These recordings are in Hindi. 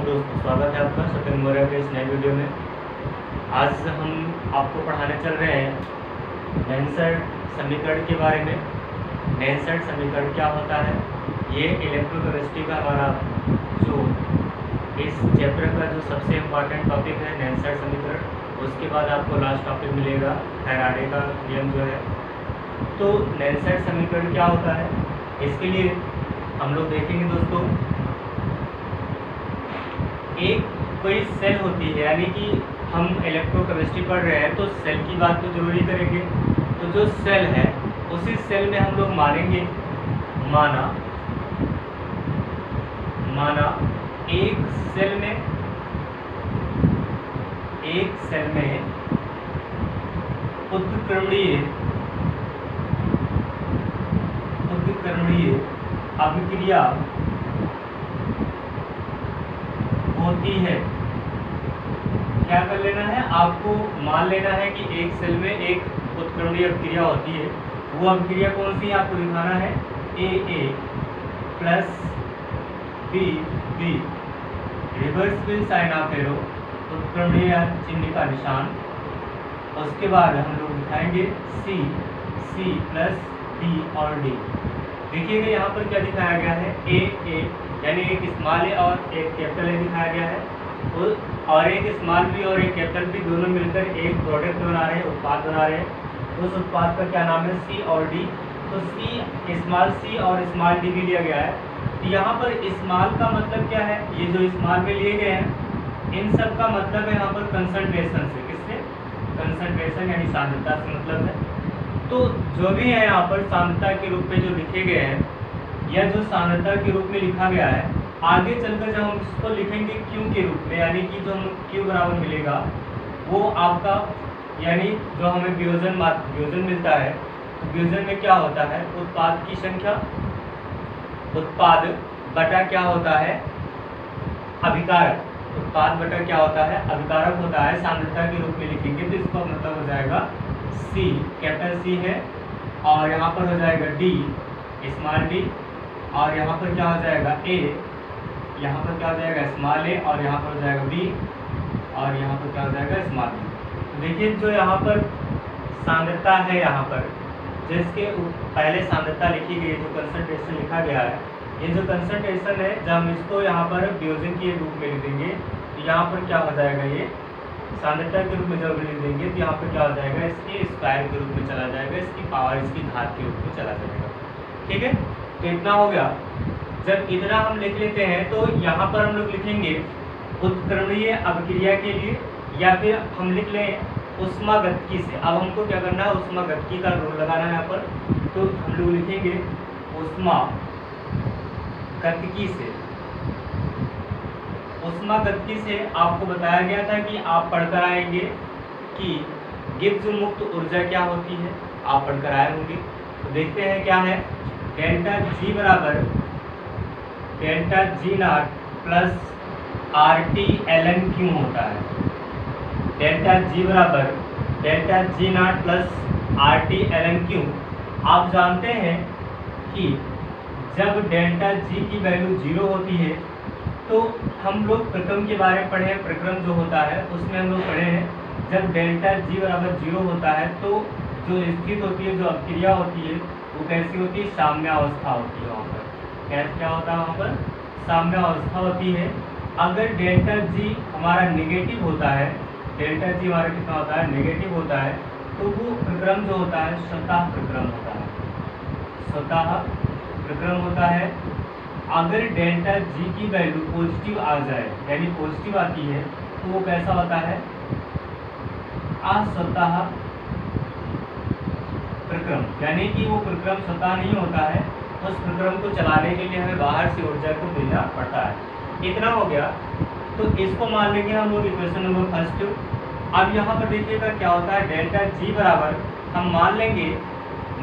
दोस्तों, स्वागत है आपका सत्यम मौर्य के इस नए वीडियो में। आज हम आपको पढ़ाने चल रहे हैं नेल्सन समीकरण के बारे में। नेल्सन समीकरण क्या होता है, ये इलेक्ट्रोकेमिस्ट्री का हमारा जो इस चैप्टर का जो सबसे इम्पॉर्टेंट टॉपिक है नेल्सन समीकरण। उसके बाद आपको लास्ट टॉपिक मिलेगा फैराडे का नियम जो है। तो नेल्सन समीकरण क्या होता है, इसके लिए हम लोग देखेंगे दोस्तों। एक कोई सेल होती है, यानी कि हम इलेक्ट्रोकेमिस्ट्री पढ़ रहे हैं तो सेल की बात तो जरूरी करेंगे। तो जो सेल है उसी सेल में हम लोग मानेंगे, माना एक सेल में उत्क्रमणीय अभिक्रिया होती है। क्या कर लेना है, आपको मान लेना है कि एक सेल में एक उत्क्रमणीय अभिक्रिया होती है। वो अभिक्रिया कौन सी है आपको दिखाना है, A plus B, reversible sign of arrow, उत्क्रमणीय चिन्ह का निशान। उसके बाद हम लोग दिखाएंगे सी प्लस डी और डी। देखिएगा यहाँ पर क्या दिखाया गया है, ए यानी एक स्मॉल ए और एक कैपिटल ए दिखाया गया है, और एक स्मॉल बी और एक कैपिटल बी दोनों मिलकर एक प्रोडक्ट बना रहे हैं, उत्पाद बना रहे हैं। उस उत्पाद का क्या नाम है, सी और डी। तो स्मॉल सी और स्मॉल डी भी लिया गया है। तो यहाँ पर स्मॉल का मतलब क्या है, ये जो स्मॉल में लिए गए हैं इन सब का मतलब है यहाँ पर कंसंट्रेशन से, किससे, कंसंट्रेशन यानी सांद्रता से मतलब है। तो जो भी है यहाँ पर सांद्रता के रूप में जो लिखे गए हैं या जो सांद्रता के रूप में लिखा गया है, आगे चलकर जब हम इसको लिखेंगे क्यू के रूप में, यानी कि जो हम क्यू बराबर मिलेगा वो आपका, यानी जो हमें वियोजन मिलता है, तो वियोजन में क्या होता है, उत्पाद की संख्या, उत्पाद बटा क्या होता है, अभिकारक, उत्पाद बटा क्या होता है, अभिकारक होता है। सांद्रता के रूप में लिखेंगे तो इसका मतलब हो जाएगा सी, कैपिटल सी है, और यहाँ पर हो जाएगा डी, स्मॉल डी, और यहाँ पर क्या हो जाएगा ए, यहाँ पर क्या हो जाएगा स्मॉल ए, और यहाँ पर हो जाएगा बी, और यहाँ पर क्या हो जाएगा स्मॉल बी। तो देखिए जो यहाँ पर सांद्रता है, यहाँ पर जिसके पहले सांद्रता लिखी गई है, जो कंसंट्रेशन लिखा गया है, ये जो कंसंट्रेशन है जब हम इसको यहाँ पर वियोजन के रूप में लिख देंगे तो यहाँ पर क्या हो जाएगा, ये सांद्रता के रूप में जब लिख देंगे तो यहाँ पर क्या हो जाएगा, इसके स्क्वायर के रूप में चला जाएगा, इसकी पावर, इसकी घात के रूप में चला जाएगा। ठीक है, तो इतना हो गया। जब इतना हम लिख लेते हैं तो यहाँ पर हम लोग लिखेंगे उत्क्रमणीय अभिक्रिया के लिए, या फिर हम लिख लें ऊष्मागतिकी से। अब हमको क्या करना है, ऊष्मागतिकी का रूल लगाना है यहाँ पर। तो हम लोग लिखेंगे ऊष्मागतिकी से। ऊष्मागतिकी से आपको बताया गया था कि आप पढ़कर आएंगे कि गिब्स मुक्त ऊर्जा क्या होती है, आप पढ़कर आए होंगे। तो देखते हैं क्या है, डेल्टा जी बराबर delta G not plus R T L N Q होता है। डेल्टा जी बराबर delta G not plus R T L N Q. आप जानते हैं कि जब डेल्टा जी की वैल्यू 0 होती है तो हम लोग प्रक्रम के बारे में पढ़े हैं, प्रक्रम जो होता है उसमें हम लोग पढ़े हैं जब डेल्टा जी बराबर 0 होता है तो जो स्थिति होती है, जो अभिक्रिया होती है वो कैसी होती है, साम्यावस्था होती है। वहाँ पर क्या होता है, वहाँ पर साम्यावस्था होती है। अगर डेल्टा जी हमारा नेगेटिव होता है, डेल्टा जी हमारा कितना होता है, नेगेटिव होता है, तो वो प्रक्रम जो होता है स्वतः प्रक्रम होता है, स्वतः प्रक्रम होता है। अगर डेल्टा जी की वैल्यू पॉजिटिव आ जाए, यानी पॉजिटिव आती है, तो वो कैसा होता है, अस्वतः प्रक्रम, यानी कि वो प्रक्रम स्वतः नहीं होता है, उस प्रक्रम को चलाने के लिए हमें बाहर से ऊर्जा को देना पड़ता है। इतना हो गया, तो इसको मान लेंगे हम लोग इक्वेशन नंबर फर्स्ट। अब यहाँ पर देखिएगा क्या होता है, डेल्टा जी बराबर हम मान लेंगे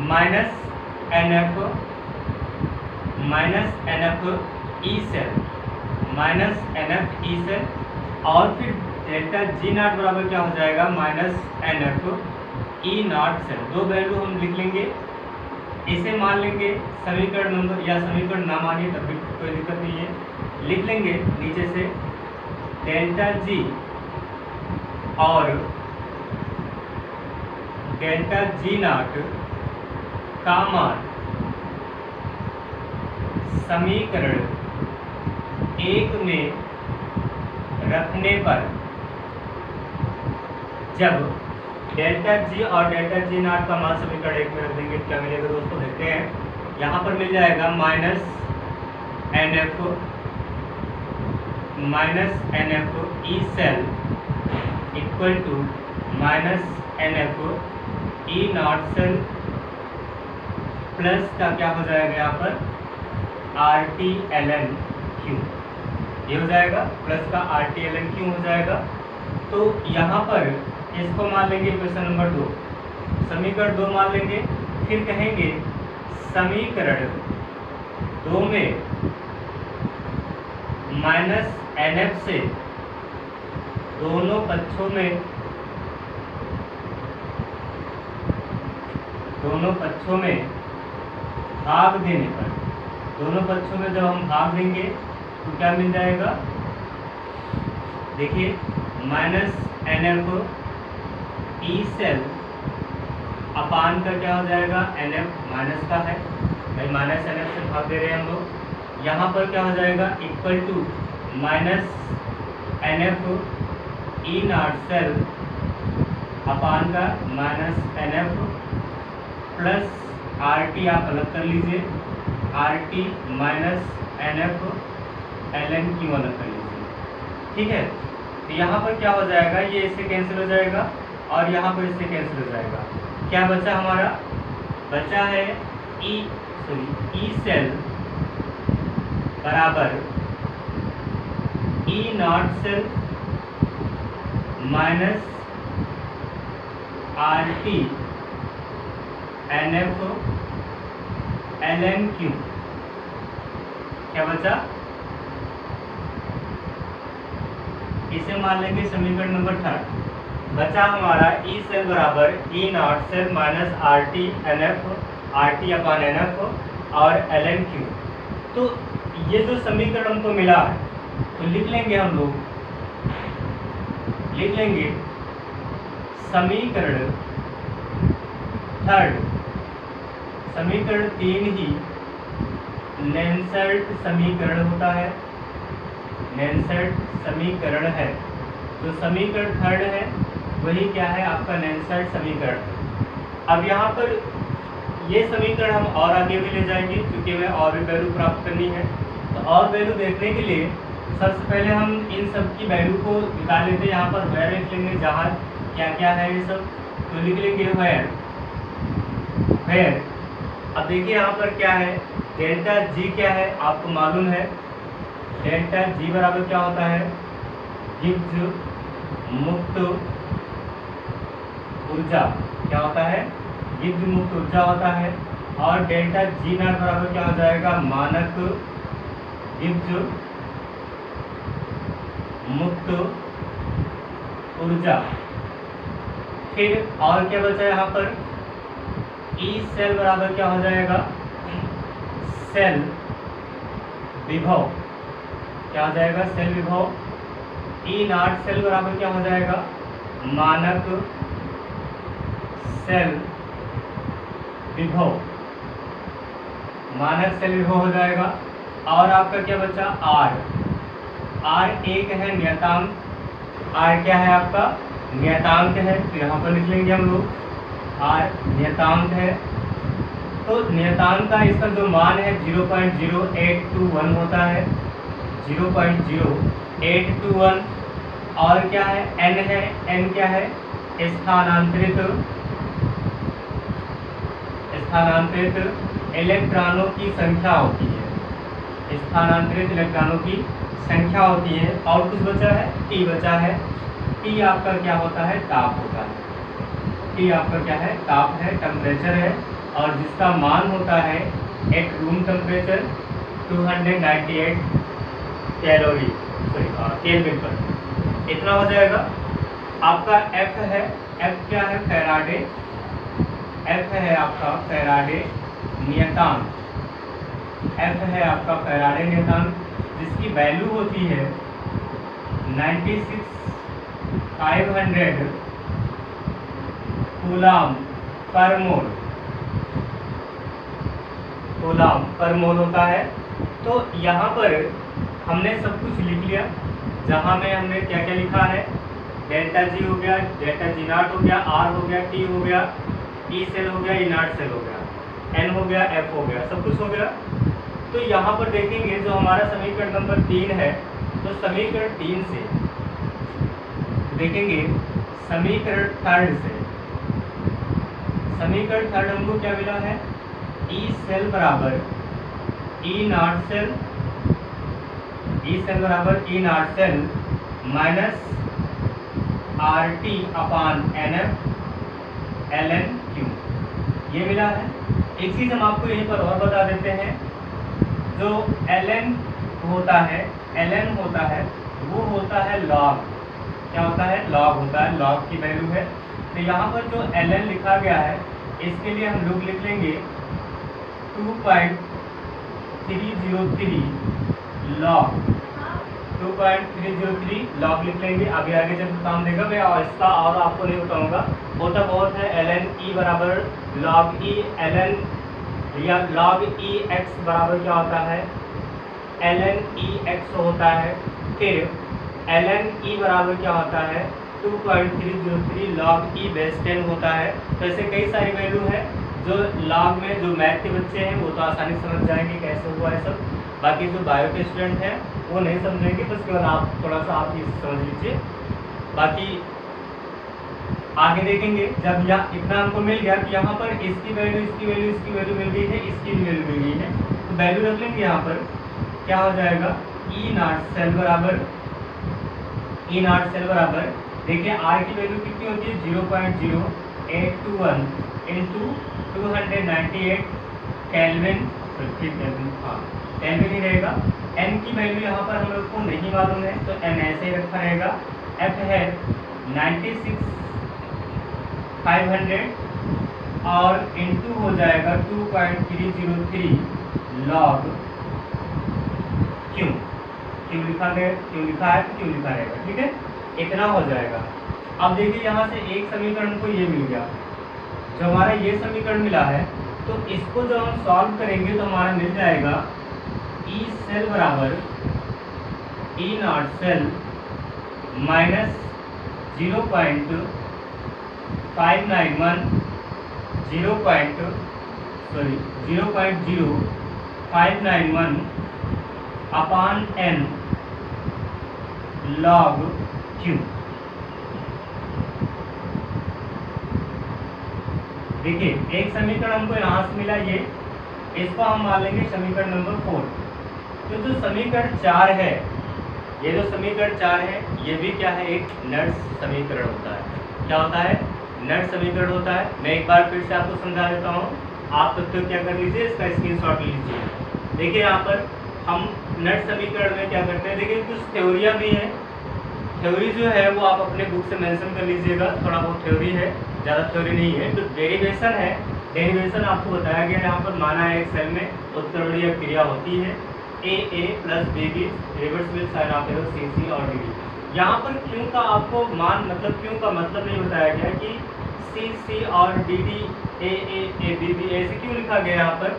minus N F E cell, minus N F E cell, और फिर डेल्टा जी नॉट बराबर क्या हो जाएगा, minus N F E not cell. दो वैल्यू हम लिख लेंगे, इसे मान लेंगे समीकरण नंबर, या समीकरण ना मानिए तब भी कोई दिक्कत नहीं है, लिख लेंगे नीचे से डेल्टा जी और डेल्टा जी नॉट का मान समीकरण 1 में रखने पर जब डेल्टा जी और डेल्टा जी नॉट का मान समीकरण 1 में रख देंगे क्या मिलेगा दोस्तों, देखते हैं। यहाँ पर मिल जाएगा minus N F E cell equal to minus N F E not cell plus का क्या हो जाएगा यहाँ पर R T L N Q, ये हो जाएगा प्लस का R T L N Q हो जाएगा। तो यहाँ पर इसको मान लेंगे क्वेश्चन नंबर 2, समीकरण 2 मान लेंगे। फिर कहेंगे समीकरण 2 में माइनस एन एफ से दोनों पक्षों में भाग देने पर, दोनों पक्षों में जब हम भाग देंगे तो क्या मिल जाएगा, देखिए minus N F E cell upon का क्या हो जाएगा, एन एफ माइनस का है भाई, माइनस एन एफ से भाग दे रहे हैं हम लोग। यहाँ पर क्या हो जाएगा equal to minus N F E not cell upon का minus N F plus R T आप अलग कर लीजिए, R T minus N F l N Q अलग कर लीजिए, ठीक है। तो यहाँ पर क्या हो जाएगा, ये इससे कैंसिल हो जाएगा और यहाँ पर इससे कैंसिल हो जाएगा। क्या बचा हमारा, बचा है ई सेल बराबर E not cell minus R T n F l N Q, क्या बचा, इसे मान लेंगे समीकरण नंबर 3। बचा हमारा ई सेल बराबर E not cell minus R T n F R T upon n F और एल एन क्यू। तो ये जो समीकरण हमको मिला है तो लिख लेंगे हम लोग, लिख लेंगे समीकरण 3, समीकरण 3 ही नेल्सन समीकरण होता है, नेल्सन समीकरण है। जो समीकरण 3 है वही क्या है आपका नेल्सन समीकरण। अब यहाँ पर ये समीकरण हम और आगे भी ले जाएंगे क्योंकि हमें और भी वैल्यू प्राप्त करनी है। तो और वैल्यू देखने के लिए सबसे पहले हम इन सब की वैल्यू को निकाल लेते हैं। यहाँ पर वेयर लिख लेंगे, जहाँ क्या क्या है ये सब, तो लिख लेंगे वेयर। अब देखिए यहाँ पर क्या है, डेल्टा जी क्या है आपको मालूम है, डेल्टा जी बराबर क्या होता है, गिब्स मुक्त ऊर्जा, क्या होता है, गिब्स मुक्त ऊर्जा होता है। और डेल्टा जी नॉट बराबर क्या हो जाएगा, मानक गिब्स मुक्त ऊर्जा। फिर और क्या बचा यहाँ पर, ई सेल बराबर क्या हो जाएगा, सेल विभव, क्या हो जाएगा, सेल विभव। ई नॉट सेल बराबर क्या हो जाएगा, मानक सेल विभव, मानक सेल विभव हो जाएगा। और आपका क्या बचा, आर एक है नियतांक, आर क्या है आपका नियतांक है, तो यहाँ पर लिख लेंगे हम लोग आर नियतांक है। तो नियतांक का इसका जो मान है 0.0821 होता है, 0.0821। और क्या है, एन है, एन क्या है, स्थानांतरित इलेक्ट्रॉनों की संख्या होती है, स्थानांतरित इलेक्ट्रॉनों की संख्या होती है। और कुछ बचा है, टी बचा है, टी आपका क्या होता है, ताप होता है, टी आपका क्या है, ताप है, टेम्परेचर है। और जिसका मान होता है at room temperature 298 calorie kelvin पर, इतना हो जाएगा। आपका एफ है, एफ क्या है, फैराडे, एफ है आपका फैराडे नियतांक, एफ है आपका फैराडे नियतांक, जिसकी वैल्यू होती है 96,500 कूलाम पर मोल, कूलाम पर मोल होता है। तो यहाँ पर हमने सब कुछ लिख लिया, जहाँ में हमने क्या क्या लिखा है, डेल्टा जी हो गया, डेल्टा जी नॉट हो गया, आर हो गया, टी हो गया, ई सेल हो गया, ई नॉट सेल हो गया, एन हो गया, एफ हो गया, सब कुछ हो गया। तो यहाँ पर देखेंगे जो हमारा समीकरण नंबर 3 है, तो समीकरण 3 से देखेंगे समीकरण थर्ड से, समीकरण थर्ड हमको क्या मिला है, ई सेल बराबर E not cell, E cell बराबर E not cell minus R T upon n F l N Q, ये मिला है। एक चीज़ हम आपको यहीं पर और बता देते हैं, जो एल एन होता है, एल एन होता है, वो होता है लॉग, क्या होता है, लॉग होता है, लॉग की वैल्यू है। तो यहाँ पर जो एल एन लिखा गया है, इसके लिए हम लोग लिख लेंगे 2.303 लॉग, 2.303 लॉग लिख लेंगे। अभी आगे जब काम देगा मैं इसका और आपको नहीं बताऊंगा, होता बहुत है एल एन ई बराबर लॉग ई, एल एन या लॉग ई एक्स बराबर क्या होता है, एल एन ई एक्स होता है। फिर एल एन ई बराबर क्या होता है, 2.303 लॉग ई बेस 10 होता है। तो ऐसे कई सारी वैल्यू है जो लॉग में, जो मैथ के बच्चे हैं वो तो आसानी समझ जाएंगे कैसे हुआ है सब, बाकी जो बायो के स्टूडेंट हैं वो नहीं समझेंगे, बस केवल आप थोड़ा सा आप ये समझ लीजिए। बाकी आगे देखेंगे, जब यहाँ इतना हमको मिल गया कि यहाँ पर इसकी वैल्यू, इसकी वैल्यू, इसकी वैल्यू मिल गई है, इसकी भी वैल्यू मिल गई है, तो वैल्यू रख लेंगे यहाँ पर, क्या हो जाएगा, ई नॉट सेल बराबर, ई नॉट सेल बराबर, देखिए आर की वैल्यू कितनी होती है, 0.0821 इंटू 298 केल्विन, हाँ केल्विन ही रहेगा। एन की वैल्यू यहाँ पर हम लोग को नहीं मालूम है, तो एन ऐसे ही रखा रहेगा। एफ है 96,500 और इंटू हो जाएगा 2.303 लॉग क्यों, क्यों लिखा गया, क्यों लिखा है तो क्यों लिखा रहेगा, ठीक है, इतना हो जाएगा। अब देखिए यहाँ से एक समीकरण को ये मिल गया, जो हमारा ये समीकरण मिला है, तो इसको जब हम सॉल्व करेंगे तो हमारा मिल जाएगा ई सेल बराबर E not cell minus 0.591 0.0591 upon n log Q. देखिए एक समीकरण हमको यहाँ से मिला, ये इसको हम मान लेंगे समीकरण नंबर 4। तो जो समीकरण 4 है, ये जो समीकरण 4 है, ये भी क्या है, एक नट्स समीकरण होता है। क्या होता है, नट्स समीकरण होता है। मैं एक बार फिर से आपको समझा देता हूँ, आप तब तक क्या कर लीजिए, इसका स्क्रीनशॉट लीजिए। देखिए यहाँ पर हम नट्स समीकरण में क्या करते हैं, देखिए कुछ थ्योरियाँ भी हैं, थ्योरी जो है वो आप अपने बुक से मेंशन कर लीजिएगा, थोड़ा बहुत थ्योरी है, ज़्यादा थ्योरी नहीं है। तो डेरिवेशन है, डेरिवेशन आपको बताया गया यहाँ पर, माना है एक सेल में उत्क्रमणीय क्रिया होती है, A plus B B reversible sign of arrow C C और डी डी। यहाँ पर क्यों का आपको मान, मतलब क्यों का मतलब नहीं बताया गया कि सी सी और D D A B B ऐसे क्यों लिखा गया यहाँ पर।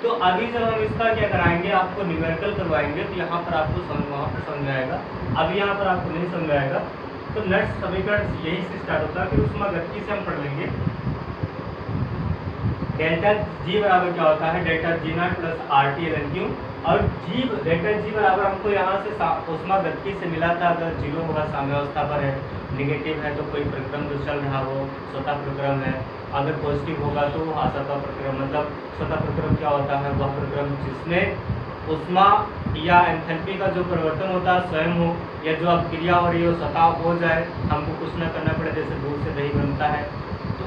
तो अभी जब हम इसका क्या कराएंगे, आपको न्यूमेरिकल करवाएंगे, तो यहाँ पर आपको वहाँ पर समझ आएगा, अभी यहाँ पर आपको नहीं समझ आएगा। तो नट्स समीकरण यही से स्टार्ट होता है, फिर ऊष्मागतिकी से हम पढ़ लेंगे। डेल्टा जी बराबर क्या होता है, delta G not plus R T L N Q, और जी डेल्टा जी बराबर हमको यहाँ से ऊष्मागतिकी से मिला था, अगर जीरो होगा साम्यावस्था पर है, निगेटिव है तो कोई प्रक्रम जो चल रहा हो स्वतः प्रक्रम है, अगर पॉजिटिव होगा तो असतः प्रक्रम, मतलब स्वतः प्रक्रम क्या होता है, वह प्रक्रम जिसमें ऊष्मा या एंथैल्पी का जो परिवर्तन होता है स्वयं हो, या जो अब क्रिया हो रही हो स्वतः हो जाए, हमको कुछ ना करना पड़े। जैसे दूध से दही बनता है, तो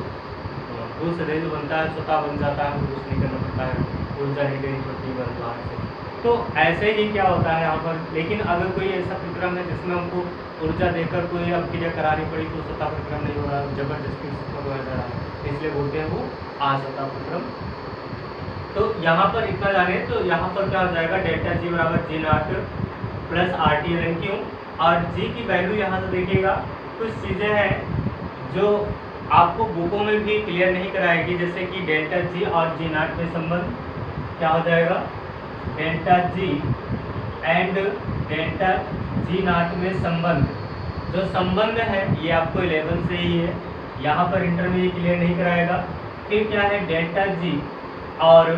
दूध से दही जो बनता है स्वतः बन जाता है, हमको कुछ नहीं करना पड़ता है, ऊर्जा नहीं देनी पड़ती है बाहर से। तो ऐसे ही क्या होता है यहाँ पर। लेकिन अगर कोई ऐसा प्रक्रम है जिसमें हमको ऊर्जा देकर कोई अब क्रिया करानी पड़ी, तो स्वतः प्रक्रम नहीं हो रहा, जबरदस्ती हो जा रहा है, इसलिए बोलते हैं वो असतः प्रक्रम। तो यहाँ पर इतना जाने, तो यहाँ पर क्या हो जाएगा, डेल्टा जी बराबर G not plus R T L N Q, और जी की वैल्यू यहाँ से देखिएगा कुछ चीज़ें हैं जो आपको बुकों में भी क्लियर नहीं कराएगी, जैसे कि डेल्टा जी और जी नॉट में संबंध क्या हो जाएगा, delta ji and delta G not में संबंध, जो संबंध है ये आपको 11 से ही है, यहाँ पर इंटर में ये क्लियर नहीं कराएगा। फिर क्या है डेल्टा जी और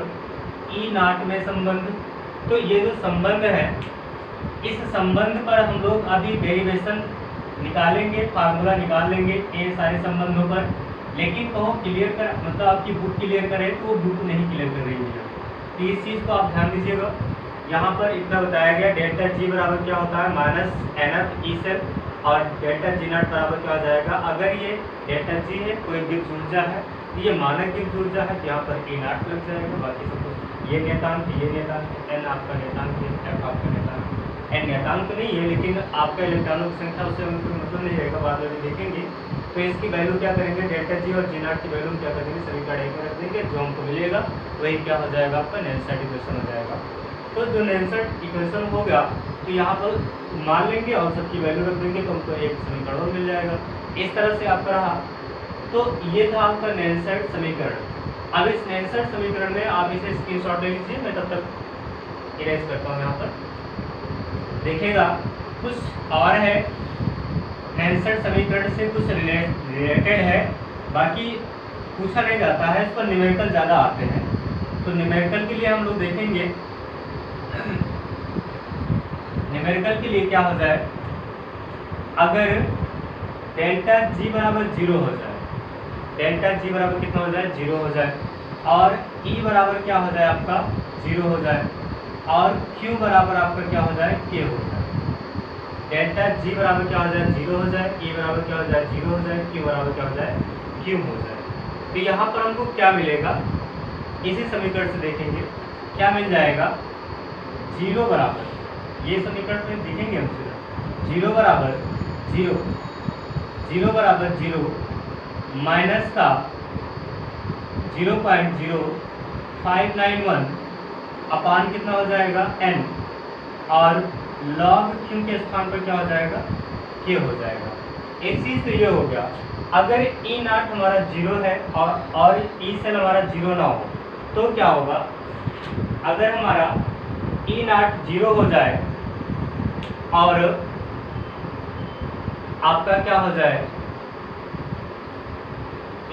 ई नॉट में संबंध, तो ये जो संबंध है इस संबंध पर हम लोग अभी डेरिवेशन निकालेंगे, फार्मूला निकाल लेंगे ये सारे संबंधों पर, लेकिन कहो क्लियर कर मतलब आपकी बुक क्लियर करे तो वो बुक नहीं क्लियर कर रही है। तो इस चीज़ को आप ध्यान दीजिएगा। यहाँ पर इतना बताया गया डेल्टा जी बराबर क्या होता है minus N F E cell, और डेल्टा जी नॉट बराबर क्या हो जाएगा, अगर ये डेल्टा जी है कोई गिब्स ऊर्जा है तो ये मानक गिब्स ऊर्जा है, तो यहाँ पर ए नॉट लग जाएगा, बाकी सब कुछ ये नेतांक ये नेतांक, एन आपका नेतांक है, एफ आपका नेतांक, एन नेतांक तो नहीं है लेकिन आपका इलेक्ट्रॉनों की संख्या उससे कोई मतलब नहीं रहेगा, बाद में देखेंगे। तो इसकी वैल्यू क्या करेंगे डेल्टा जी और जी नॉट की वैल्यू क्या करेंगे समीकरण एक में रख देंगे, जो हमको मिलेगा वही क्या हो जाएगा आपका नेल्सन इक्वेशन हो जाएगा। तो जो नेल्सन इक्वेशन होगा तो यहाँ पर मान लेंगे और सबकी वैल्यू रख देंगे तो हमको एक समीकरण मिल जाएगा। इस तरह से आपका रहा। तो ये था आपका नेल्सन समीकरण। अब इस नेल्सन समीकरण में आप इसे स्क्रीनशॉट ले लीजिए, मैं तब तक इरेज करता हूँ। यहाँ पर देखिएगा कुछ और है, नेल्सन समीकरण से कुछ रिलेटेड है, बाकी पूछा नहीं जाता है, इस पर न्यूमेरिकल ज़्यादा आते हैं। तो न्यूमेरिकल के लिए हम लोग देखेंगे, न्यूमेरिकल के लिए क्या हो जाए, अगर डेल्टा जी बराबर 0 हो जाए, डेल्टा जी बराबर कितना हो जाए 0 हो जाए, और ई बराबर क्या हो जाए आपका 0 हो जाए, और क्यू बराबर आपका क्या हो जाए के हो जाए। डेल्टा जी बराबर क्या हो जाए 0 हो जाए, ई बराबर क्या हो जाए 0 हो जाए, क्यू बराबर क्या हो जाए क्यू हो जाए। तो यहाँ पर हमको क्या मिलेगा, इसी समीकरण से देखेंगे क्या मिल जाएगा, 0 बराबर, ये समीकरण में देखेंगे हम 0 बराबर 0, 0 बराबर 0 माइनस का 0.0591 अपान कितना हो जाएगा n, और log q के स्थान पर क्या हो जाएगा k हो जाएगा। एक चीज तो ये हो गया, अगर ई नॉट हमारा 0 है और ई सेल हमारा 0 ना हो तो क्या होगा, अगर हमारा ई नॉट 0 हो जाए और आपका क्या हो जाए,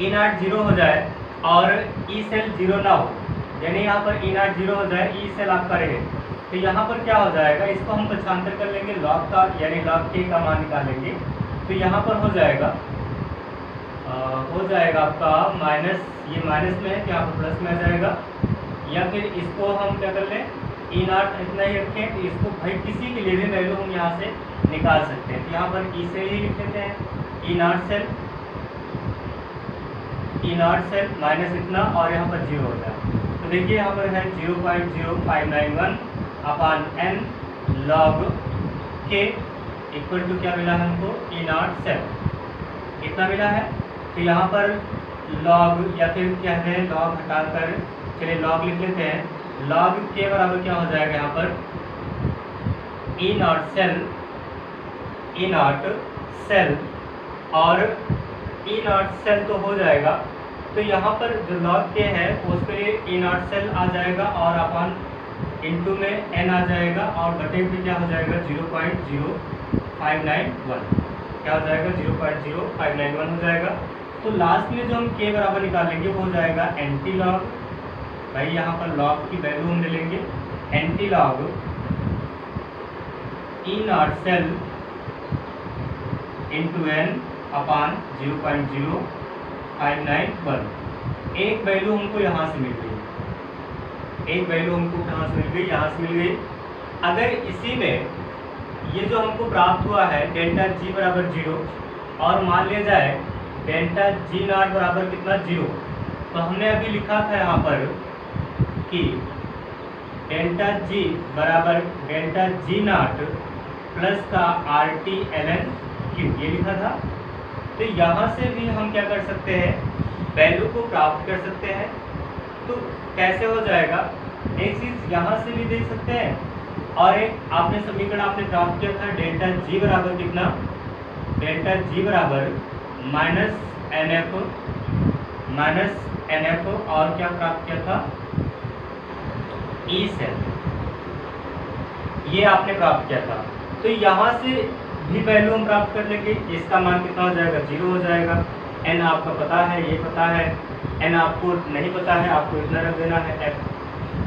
ई नॉट 0 हो जाए और ई सेल 0 ना हो, यानी यहाँ पर ई नॉट 0 हो जाए ई सेल आपका रहे, तो यहाँ पर क्या हो जाएगा, इसको हम पक्षांतर कर लेंगे लॉग का, यानी लॉग के का मान निकालेंगे। तो यहाँ पर हो जाएगा आपका माइनस, ये माइनस में है तो यहाँ पर प्लस में आ जाएगा, या फिर इसको हम क्या कर लें ई नॉट इतना ही रखें, तो इसको भाई किसी के लिए भी वैल्यू हम यहाँ से निकाल सकते हैं। तो यहाँ पर ई से ही लिख लेते हैं, ई नॉट सेल माइनस इतना और यहाँ पर 0 हो जाए। तो देखिए यहाँ पर है 0.0591 upon n log k equal to क्या मिला है हमको, ई नॉट सेल इतना मिला है। तो यहाँ पर log या फिर क्या है log हटाकर चलिए log लिख लेते हैं, log k बराबर क्या हो जाएगा यहाँ पर ई नॉट सेल और ई नॉट सेल तो हो जाएगा। तो यहाँ पर जो log k है उसके लिए ई नॉट सेल आ जाएगा और अपन इनटू में n आ जाएगा और बटे में क्या हो जाएगा 0.0591 क्या हो जाएगा 0.0591 हो जाएगा। तो लास्ट में जो हम k बराबर निकालेंगे वो हो जाएगा एंटी लॉग, भाई यहाँ पर log की वैल्यू हम ले लेंगे anti log E not cell into n upon 0.0591। एक वैल्यू हमको यहाँ से मिल गई, एक वैल्यू हमको कहाँ से मिल गई, यहाँ से मिल गई। अगर इसी में ये जो हमको प्राप्त हुआ है डेल्टा जी बराबर 0 और मान लिया जाए डेल्टा जी नॉट बराबर कितना 0, तो हमने अभी लिखा था यहाँ पर कि डेल्टा जी बराबर डेल्टा जी नॉट प्लस का RT/ln Q, ये लिखा था। तो यहाँ से भी हम क्या कर सकते हैं, वैल्यू को प्राप्त कर सकते हैं। तो कैसे हो जाएगा, एक चीज़ यहाँ से भी देख सकते हैं और एक आपने समीकरण आपने प्राप्त किया था डेल्टा जी बराबर कितना, डेल्टा जी बराबर माइनस एन एफ और क्या प्राप्त किया था, ई सेल, ये आपने प्राप्त किया था। तो यहाँ से भी वैल्यू हम प्राप्त कर लेंगे, इसका मान कितना हो जाएगा, 0 हो जाएगा। एन आपका पता है, ये पता है, एन आपको नहीं पता है, आपको इतना रख देना है,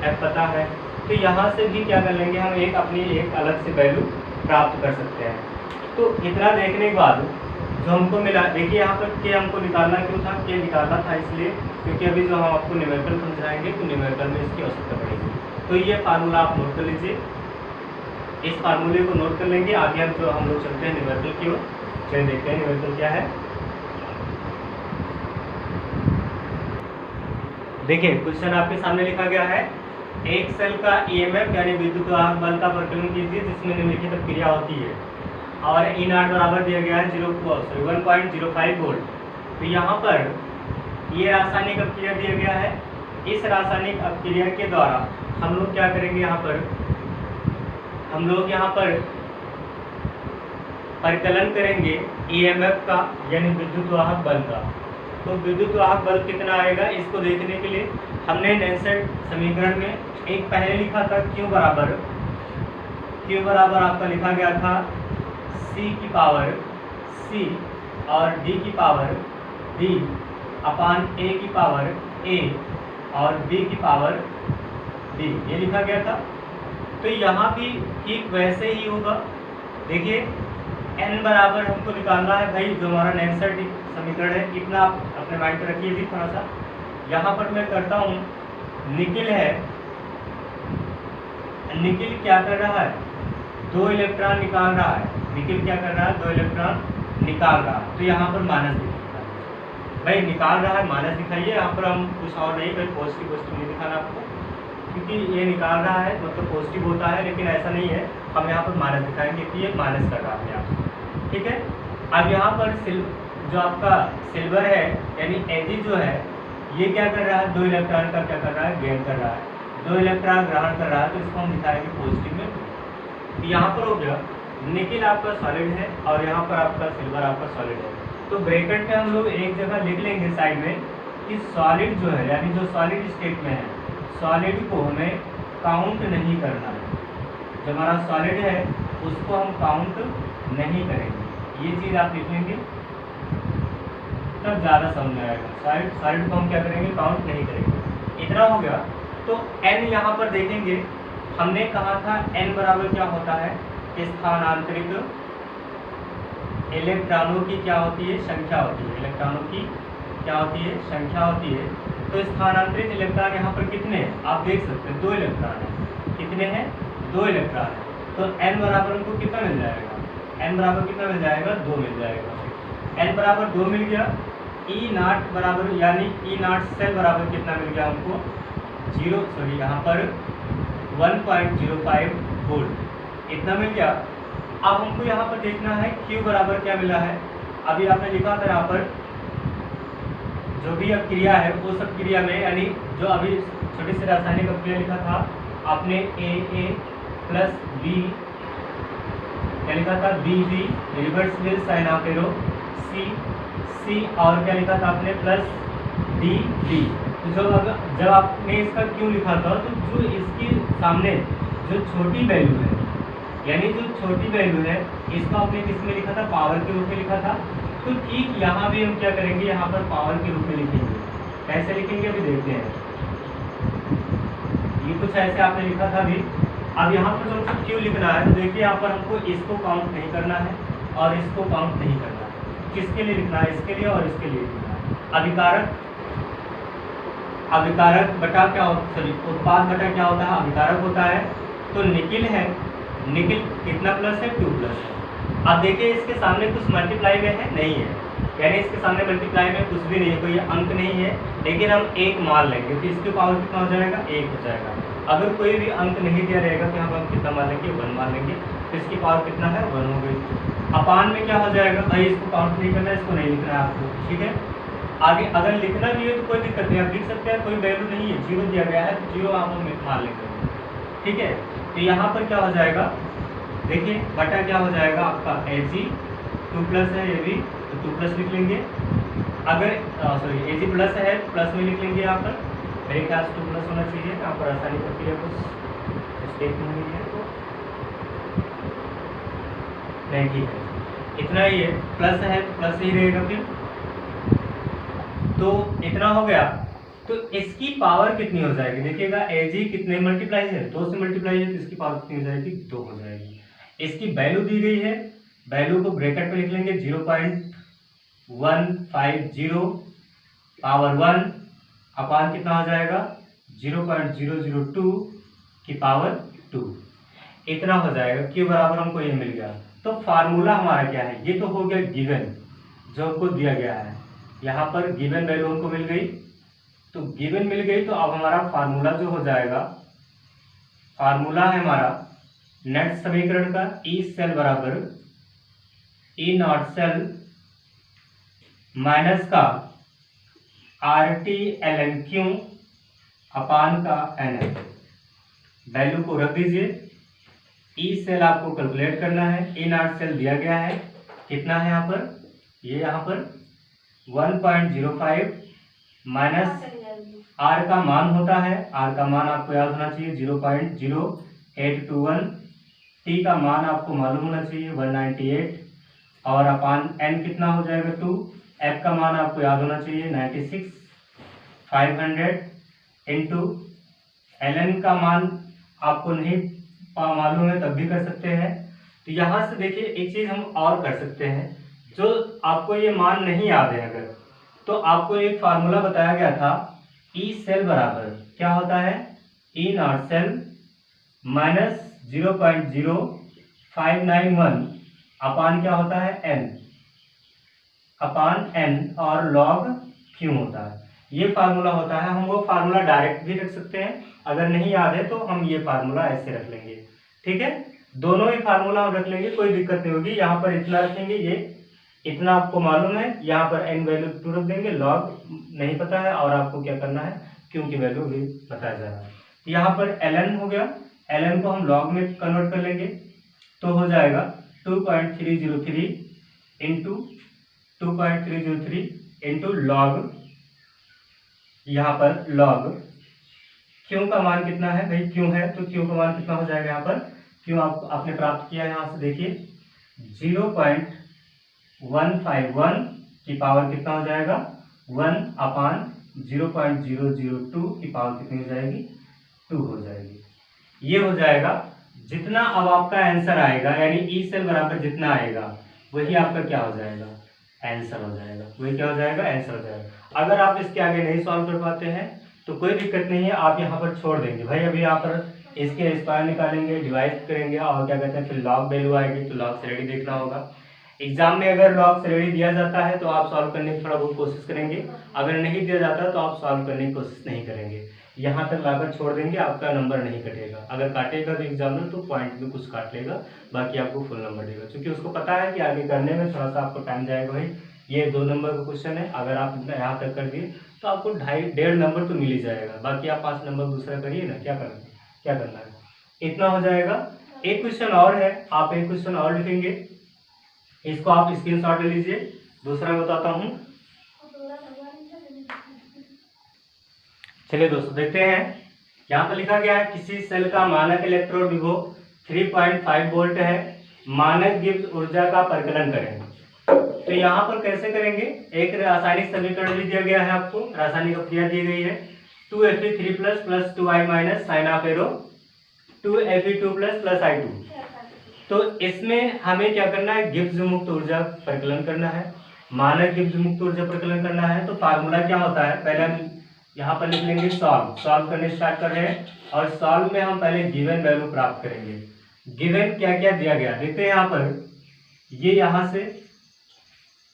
एफ पता है। तो यहाँ से भी क्या कर लेंगे हम, एक अपनी एक अलग से वैल्यू प्राप्त कर सकते हैं। तो इतना देखने के बाद जो हमको मिला, देखिए यहाँ पर के हमको निकालना क्यों था, के निकालना था इसलिए क्योंकि अभी जो हम आपको न्यूमेरिकल समझाएंगे तो न्यूमेरिकल में इसकी आवश्यकता पड़ेगी। तो ये फार्मूला आप नोट कर लीजिए, इस फार्मूले को नोट कर लेंगे। आगे हम लोग चलते हैं न्यूमेरिकल की ओर। चलिए देखते हैं न्यूमेरिकल क्या है। देखिए क्वेश्चन आपके सामने लिखा गया है, एक सेल का ईएमएफ यानी विद्युत वाहक बल का परिकलन कीजिए जिसमें निम्नलिखित क्रिया होती है, और ई नॉट बराबर दिया गया है 1.05 वोल्ट। तो यहाँ पर ये रासायनिक अपक्रिया दिया गया है। इस रासायनिक अपक्रिया के द्वारा हम लोग क्या करेंगे, हम लोग यहाँ पर परिकलन करेंगे ईएमएफ का यानी विद्युत वाहक बल का। तो विद्युत वाहक बल कितना आएगा, इसको देखने के लिए हमने नेल्सन समीकरण में एक पहले लिखा था Q बराबर आपका लिखा गया था C की पावर C और D की पावर D अपान A की पावर A और B की पावर B, ये लिखा गया था। तो यहाँ भी ठीक वैसे ही होगा। देखिए n बराबर हमको निकालना है भाई, जो हमारा नेल्सन समीकरण है, इतना आप अपने माइंड पर रखिए भी थोड़ा सा। यहाँ पर मैं करता हूँ, निकिल है, निकिल क्या कर रहा है, 2 इलेक्ट्रॉन निकाल रहा है। निकिल क्या कर रहा है, 2 इलेक्ट्रॉन निकाल रहा है। तो यहाँ पर माइनस दिखाइए भाई, निकाल रहा है माइनस दिखाइए। यहाँ पर हम कुछ और नहीं, भाई पॉजिटिव नहीं दिखाना आपको, क्योंकि ये निकाल रहा है मतलब पॉजिटिव होता है, लेकिन ऐसा नहीं है, हम यहाँ पर माइनस दिखाएंगे कि ये माइनस कर रहा है यहाँ, ठीक है। अब यहाँ पर जो आपका सिल्वर है यानी Ag जो है, ये क्या कर रहा है, 2 इलेक्ट्रॉन का क्या कर रहा है, गेन कर रहा है, 2 इलेक्ट्रॉन ग्रहण कर रहा है। तो इसको हम दिखाएंगे पॉजिटिव में। तो यहाँ पर हो गया, निकिल आपका सॉलिड है और यहाँ पर आपका सिल्वर आपका सॉलिड है। तो ब्रैकेट में हम लोग एक जगह लिख लेंगे साइड में कि सॉलिड जो है यानी जो सॉलिड स्टेट में है, सॉलिड को हमें काउंट नहीं करना है। जो हमारा सॉलिड है उसको हम काउंट नहीं करेंगे, ये चीज़ आप लिख लेंगे तब ज़्यादा समझ में आएगा। सॉलिड को हम क्या करेंगे, काउंट नहीं करेंगे। इतना हो गया। तो n यहाँ पर देखेंगे, हमने कहा था n बराबर क्या होता है, स्थानांतरित इलेक्ट्रॉनों की क्या होती है, संख्या होती है। इलेक्ट्रॉनों की क्या होती है, संख्या होती है। तो स्थानांतरित इलेक्ट्रॉन यहाँ पर कितने हैं, आप देख सकते हैं 2 इलेक्ट्रॉन है। कितने हैं, 2 इलेक्ट्रॉन है। तो n बराबर हमको कितना मिल जाएगा, n बराबर कितना मिल जाएगा, 2 मिल जाएगा। n बराबर 2 मिल गया। ई नॉट बराबर यानी ई नॉट सेल बराबर कितना मिल गया हमको, यहाँ पर 1.05 वोल्ट, इतना मिल गया। अब हमको यहाँ पर देखना है Q बराबर क्या मिला है। अभी आपने लिखा था यहाँ पर जो भी क्रिया है वो सब क्रिया में, यानी जो अभी छोटी सी रासायनिक क्रिया लिखा था आपने AA प्लस B क्या लिखा था, BB reversible sign of arrow, C और क्या लिखा था आपने प्लस DD। तो जब आपने इसका क्यों लिखा था, तो जो इसके सामने जो छोटी वैल्यू है यानी जो छोटी वैल्यू है इसको आपने किसमें लिखा था, पावर के रूप में लिखा था। तो ठीक यहाँ भी हम क्या करेंगे, यहाँ पर पावर के रूप में लिखेंगे। कैसे लिखेंगे अभी देखते हैं। ये कुछ ऐसे आपने लिखा था अभी। अब यहाँ पर जो हमको क्यों लिखना है, तो देखिए यहाँ पर हमको इसको काउंट नहीं करना है और इसको काउंट नहीं करना है। किसके लिए लिखना है, इसके लिए और इसके लिए लिखना है। अभिकारक बटा क्या होता है, उत्पाद बटा क्या होता है, अभिकारक होता है। तो निकिल है, निकिल कितना प्लस है, 2 प्लस है। अब देखिए इसके सामने कुछ मल्टीप्लाई में है, नहीं है, यानी इसके सामने मल्टीप्लाई में कुछ भी नहीं है, कोई अंक नहीं है, लेकिन हम 1 मान लेंगे तो इसकी पावर कितना हो जाएगा, 1 हो जाएगा। अगर कोई भी अंक नहीं दिया रहेगा तो हम कितना मान लेंगे, 1 मान लेंगे। तो इसकी पावर कितना है, 1 हो गई। अपान में क्या हो जाएगा, भाई इसको काउंट नहीं करना है, इसको नहीं लिखना है आपको, ठीक है। आगे अगर लिखना भी है तो कोई दिक्कत नहीं, आप लिख सकते हैं, कोई वैल्यू नहीं है, 0 दिया गया है तो 0 आप मान लेंगे, ठीक है। तो यहाँ पर क्या हो जाएगा, देखिए बटा क्या हो जाएगा आपका Ag 2 प्लस है ये भी, तो 2 प्लस लिख लेंगे। अगर सॉरी Ag प्लस है प्लस में लिख लेंगे यहाँ पर, मेरे ख्याल से 2 प्लस होना चाहिए, यहाँ पर आसानी पड़ती है, कुछ मिस्टेक नहीं है तो नहीं, ठीक है इतना ही है, प्लस है तो प्लस ही रहेगा फिर, तो इतना हो गया। तो इसकी पावर कितनी हो जाएगी, देखिएगा Ag कितने मल्टीप्लाई है, 2 से मल्टीप्लाई है, तो इसकी पावर कितनी हो जाएगी, 2 हो जाएगी। इसकी वैल्यू दी गई है, वैल्यू को ब्रैकेट में लिख लेंगे 0.150 पावर 1 अपान कितना हो जाएगा 0.002 की पावर 2, इतना हो जाएगा। क्यों बराबर हमको ये मिल गया। तो फार्मूला हमारा क्या है, ये तो हो गया गिवन जो हमको दिया गया है, यहाँ पर गिवन वैल्यू हमको मिल गई, तो गिवन मिल गई, तो अब हमारा फार्मूला जो हो जाएगा, फार्मूला है हमारा नेट समीकरण का ई सेल बराबर ई नॉट सेल माइनस का RT ln Q अपान का NL। वैल्यू को रख दीजिए, ई सेल आपको कैलकुलेट करना है, ई नॉट सेल दिया गया है कितना है यहाँ पर, ये यहाँ पर 1.05 माइनस R का मान होता है, R का मान आपको याद होना चाहिए 0.0821, T का मान आपको मालूम होना चाहिए 198, और अपान N कितना हो जाएगा 2, F का मान आपको याद होना चाहिए 96, 500 इंटू ln का मान आपको नहीं मालूम है तब भी कर सकते हैं। तो यहाँ से देखिए एक चीज हम और कर सकते हैं, जो आपको ये मान नहीं याद है अगर, तो आपको एक फार्मूला बताया गया था, ई सेल बराबर क्या होता है, ई नॉट सेल माइनस 0.0591 अपान क्या होता है n अपान n और लॉग क्यू होता है, ये फार्मूला होता है। हम वो फार्मूला डायरेक्ट भी रख सकते हैं, अगर नहीं याद है तो हम ये फार्मूला ऐसे रख लेंगे, ठीक है, दोनों ही फार्मूला हम रख लेंगे, कोई दिक्कत नहीं होगी। यहाँ पर इतना रखेंगे, ये इतना आपको मालूम है, यहाँ पर n वैल्यू 2 रख देंगे, लॉग नहीं पता है और आपको क्या करना है क्योंकि वैल्यू भी बताया जा रहा है। यहाँ पर ln हो गया, ln को हम लॉग में कन्वर्ट कर लेंगे, तो हो जाएगा 2.303 इंटू 2.303 इंटू लॉग, यहाँ पर लॉग क्यों का मान कितना है भाई, क्यों है तो क्यों का मान कितना हो जाएगा, यहाँ पर क्यों आपने प्राप्त किया है, यहाँ से देखिए 0.151 की पावर कितना हो जाएगा 1 अपान 0.002 की पावर कितनी हो जाएगी 2 हो जाएगी। ये हो जाएगा, जितना अब आपका आंसर आएगा, यानी ई सेल बराबर जितना आएगा वही आपका क्या हो जाएगा, आंसर हो जाएगा, वही क्या हो जाएगा, आंसर हो जाएगा। अगर आप इसके आगे नहीं सॉल्व कर पाते हैं तो कोई दिक्कत नहीं है, आप यहाँ पर छोड़ देंगे भाई, अभी यहाँ पर इसके स्क्वायर निकालेंगे, डिवाइड करेंगे और क्या कहते हैं फिर लॉग वैल्यू आएगी, तो लॉग से रेडी देखना होगा। एग्जाम में अगर लॉग से रेडी दिया जाता है तो आप सॉल्व करने की थोड़ा बहुत कोशिश करेंगे, अगर नहीं दिया जाता तो आप सॉल्व करने की कोशिश नहीं करेंगे, यहाँ तक लाकर छोड़ देंगे, आपका नंबर नहीं कटेगा। अगर काटेगा तो एग्जामिनर तो पॉइंट में कुछ काट लेगा, बाकी आपको फुल नंबर देगा, क्योंकि उसको पता है कि आगे करने में थोड़ा सा आपको टाइम जाएगा भाई। ये 2 नंबर का क्वेश्चन है, अगर आप यहाँ तक कर दिए तो आपको 2.5 नंबर तो मिल ही जाएगा, बाकी आप 5 नंबर दूसरा करिए ना, क्या करना है, इतना हो जाएगा। एक क्वेश्चन और है, आप एक क्वेश्चन और लिखेंगे, इसको आप स्क्रीनशॉट ले लीजिए, दूसरा मैं बताता हूँ। चलिए दोस्तों देखते हैं, यहाँ पर लिखा गया है किसी सेल का मानक इलेक्ट्रोड विभव 3.5 वोल्ट है, मानक गिब्स ऊर्जा का परिकलन करें। तो यहाँ पर कैसे करेंगे, एक रासायनिक समीकरण भी दिया गया है आपको, रासायनिक अभिक्रिया दी गई है 2Fe3 plus 2I minus sign of arrow 2Fe2 plus I2। तो इसमें हमें क्या करना है, गिब्स मुक्त ऊर्जा परिकलन करना है, मानक गिब्स मुक्त ऊर्जा परिकलन करना है। तो फार्मूला क्या होता है, पहले हम यहाँ पर लिख लेंगे सॉल्व करने स्टार्ट कर रहे हैं, और सॉल्व में हम पहले गिवन वैल्यू प्राप्त करेंगे। गिवन क्या क्या दिया गया देखते हैं, यहाँ पर ये यहाँ से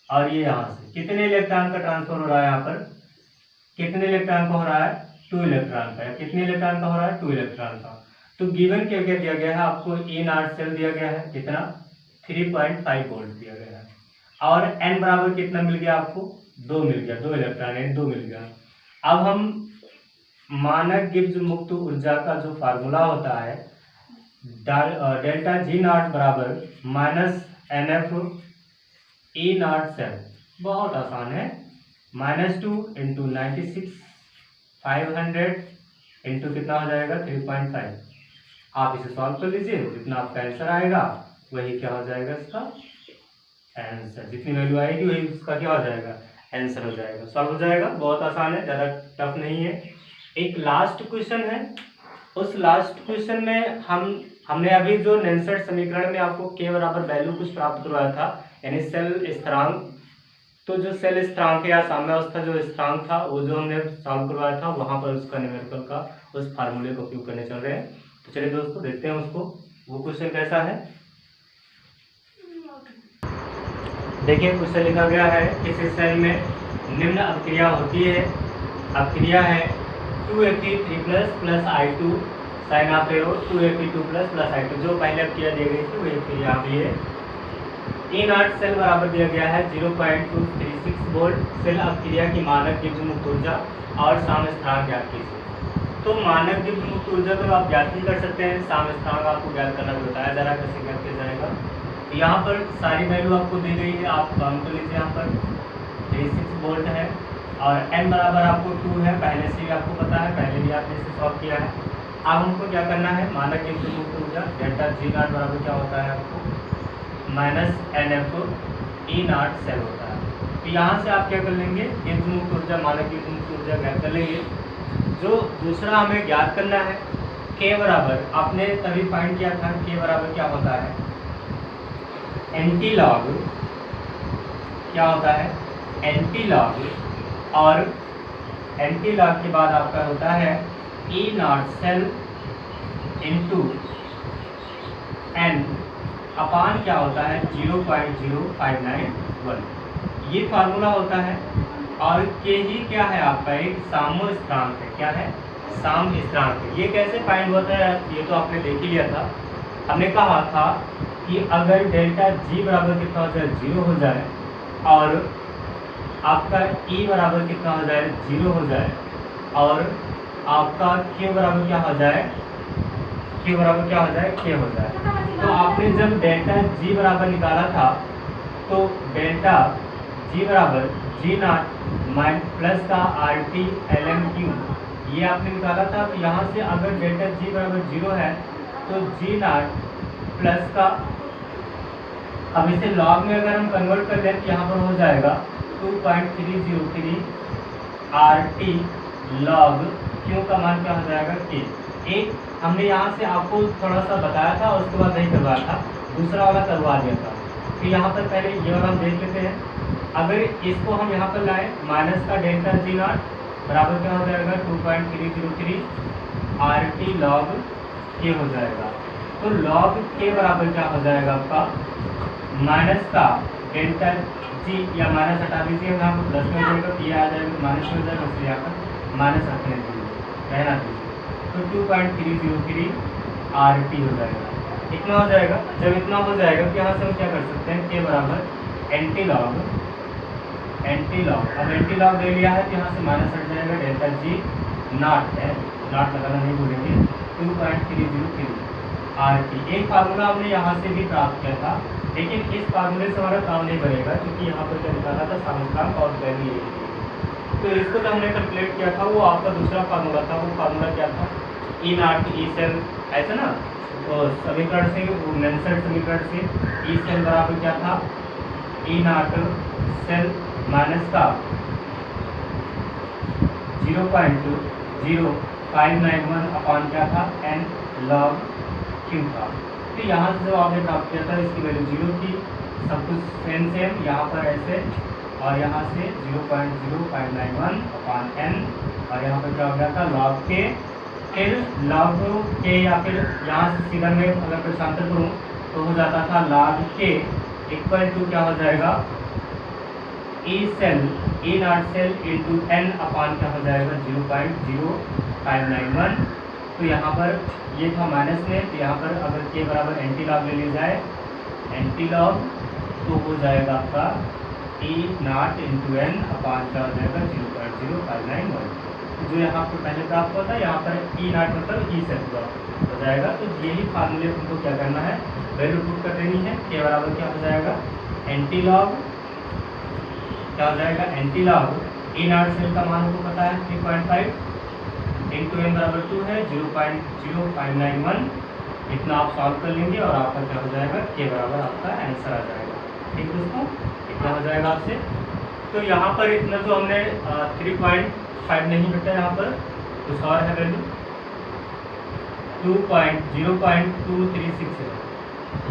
और ये यहाँ से कितने इलेक्ट्रॉन का ट्रांसफर हो रहा है, यहाँ पर कितने इलेक्ट्रॉन का हो रहा है 2 इलेक्ट्रॉन का, कितने इलेक्ट्रॉन का हो रहा है 2 इलेक्ट्रॉन का। तो गिवन क्या क्या दिया गया है आपको, ई नॉट सेल दिया गया है कितना 3.5 वोल्ट दिया गया है, और n बराबर कितना मिल गया आपको 2 मिल गया, 2 इलेक्ट्रॉन है 2 मिल गया। अब हम मानक गिब्स मुक्त ऊर्जा का जो फार्मूला होता है डेल्टा जी नॉट बराबर minus N F E not cell. बहुत आसान है, -2 इंटू 96,500 इंटू कितना हो जाएगा 3.5। आप इसे सॉल्व कर लीजिए, जितना आपका आंसर आएगा वही क्या हो जाएगा इसका आंसर। जितनी वैल्यू आएगी वही उसका क्या हो जाएगा आंसर हो जाएगा, सॉल्व हो जाएगा। बहुत आसान है, ज़्यादा टफ नहीं है। एक लास्ट क्वेश्चन है, उस लास्ट क्वेश्चन में हमने अभी जो नेंसर्ट समीकरण में आपको के बराबर वैल्यू कुछ प्राप्त करवाया था, यानी सेल स्थिरांक। तो जो सेल स्थिरांक या साम्यावस्था जो स्थिरांक था वो जो हमने सॉल्व करवाया था, वहां पर उसका न्यूमेरिकल का उस फार्मूले का उपयोग करने चल रहे हैं। तो चलिए दोस्तों देखते हैं उसको, वो क्वेश्चन कैसा है। देखिए क्वेश्चन लिखा गया है, किसी सेल में निम्न अभिक्रिया होती है। अभिक्रिया है 2Fe3+ plus I2 sign of a 2Fe2+ plus I2। जो पहले अभिक्रिया दी गई थी वही अभिक्रिया यहाँ भी है। ई नॉट सेल बराबर दिया गया है 0.236 वोल्ट। सेल अभिक्रिया की मानक गिब्स मुक्त ऊर्जा और साम्य स्थिरांक ज्ञात कीजिए। तो मानक गिब्स मुक्त ऊर्जा तो आप ज्ञात ही कर सकते हैं, साम्य स्थिरांक आपको ज्ञात करना भी बताया जा रहा है, कैसे ज्ञात किया जाएगा। यहाँ पर सारी वैल्यू आपको दी गई है, आप काउंट कर लीजिए। यहाँ पर 36 वोल्ट है और n बराबर आपको 2 है, पहले से भी आपको पता है, पहले भी आपने इसे सॉल्व किया है। अब हमको क्या करना है, मानक गिब्स मुक्त ऊर्जा डेल्टा जी नॉट बराबर क्या होता है आपको -NF ई नॉट सेल होता है। तो यहाँ से आप क्या कर लेंगे, गिब्स मुक्त ऊर्जा मानक गिब्स मुक्त ऊर्जा ज्ञात कर लेंगे। जो दूसरा हमें ज्ञात करना है के बराबर, आपने तभी फाइंड किया था, के बराबर क्या होता है एंटी लॉग, क्या होता है एंटी लॉग, और एंटी लॉग के बाद आपका होता है ई not cell into n upon क्या होता है 0.0591। ये फार्मूला होता है। और के ही क्या है आपका एक साम्य स्थिरांक है। क्या है साम्य स्थिरांक है। ये कैसे फाइंड होता है ये तो आपने देख ही लिया था। हमने कहा था कि अगर डेल्टा जी बराबर कितना हो जाए 0 हो जाए और आपका ई बराबर कितना हो जाए 0 हो जाए और आपका क्यू बराबर क्या हो जाए क्यू बराबर क्या हो जाए के हो जाए। तो आपने जब डेल्टा जी बराबर निकाला था तो डेल्टा जी बराबर जी नॉट प्लस का RT LMQ ये आपने निकाला था। तो यहाँ से अगर डेल्टा जी बराबर 0 है तो जी नॉट प्लस का, अब इसे लॉग में अगर हम कन्वर्ट कर दें तो यहाँ पर हो जाएगा 2.303 RT लॉग क्यू का मान क्या हो जाएगा के। एक हमने यहाँ से आपको थोड़ा सा बताया था और उसके बाद नहीं करवाया था, दूसरा वाला करवा दिया था। तो यहाँ पर पहले ये वाला हम देख लेते हैं। अगर इसको हम यहाँ पर लाएं माइनस का डेल्टा जी नॉट बराबर क्या हो जाएगा 2.303 RT लॉग के हो जाएगा। तो लॉग के बराबर क्या हो जाएगा आपका माइनस का डेल्टा जी, या माइनस हटा दीजिए, यहाँ पर प्लस में जाएगा तो ये आ जाएगा माइनस में हो जाएगा, इसलिए यहाँ पर माइनस रखने दीजिए, रहना दीजिए। तो 2.303 RT हो जाएगा। इतना हो जाएगा। जब इतना हो जाएगा तो यहाँ से हम क्या कर सकते हैं के बराबर एंटी लॉग। अब एंटी लॉग ले लिया है तो यहाँ से माइनस हट जाएगा, डेल्टा जी नॉट है, नॉट लगाना नहीं भूलेंगे, 2.303 RT। एक फार्मूला हमने यहाँ से भी प्राप्त किया था, लेकिन इस फार्मूले से हमारा काम नहीं बनेगा क्योंकि यहाँ पर क्या निकाला था साम्यस्थिरांक और वैल्यू एक थी। तो इसको जो हमने कैलकुलेट किया था वो आपका दूसरा फार्मूला था। वो फार्मूला क्या था ई नॉट ई सेल, ऐसा ना, तो समीकरण से नेंसर्ट समीकरण से ई सेल बराबर क्या था ई नॉट सेल माइनस का 0.0591 अपान क्या था एन लॉग क्यू था। तो यहाँ से जब आपने प्राप्त किया था इसकी वैल्यू 0 थी, सब कुछ सेम यहाँ पर ऐसे, और यहाँ से 0.0591 अपान एन, और यहाँ पर क्या हो गया था लॉग के। फिर लॉग के या फिर यहाँ से सीधा में अगर प्रशांतर करूँ तो हो जाता था लॉग के इक्वल टू क्या हो जाएगा E cell E not cell into n upon क्या हो जाएगा 0.0591। तो यहाँ पर ये था माइनस में, तो यहाँ पर अगर के बराबर एंटी लॉग ले लिया जाए एंटी लॉग तो हो जाएगा आपका ई नॉट इंटू एन अपान क्या हो जाएगा 0.0591। जो यहाँ पर पहले प्राप्त होता है, यहाँ पर ई नॉट मतलब ई से पूरा हो जाएगा। तो यही फार्मूले को क्या करना है, वैल्यू पुट कर देनी है। के बराबर क्या हो जाएगा, एंटी लॉग क्या हो जाएगा, anti log E not cell का मान हमको पता है 3.5 इंटू एन बराबर 2 है 0.0591। इतना आप सॉल्व कर लेंगे और आपका क्या हो जाएगा, के बराबर आपका आंसर आ जाएगा। ठीक दोस्तों, इतना हो जाएगा आपसे। तो यहाँ पर इतना जो हमने 3.5 नहीं बेटा, यहाँ पर कुछ और है वैल्यू 0.236 है।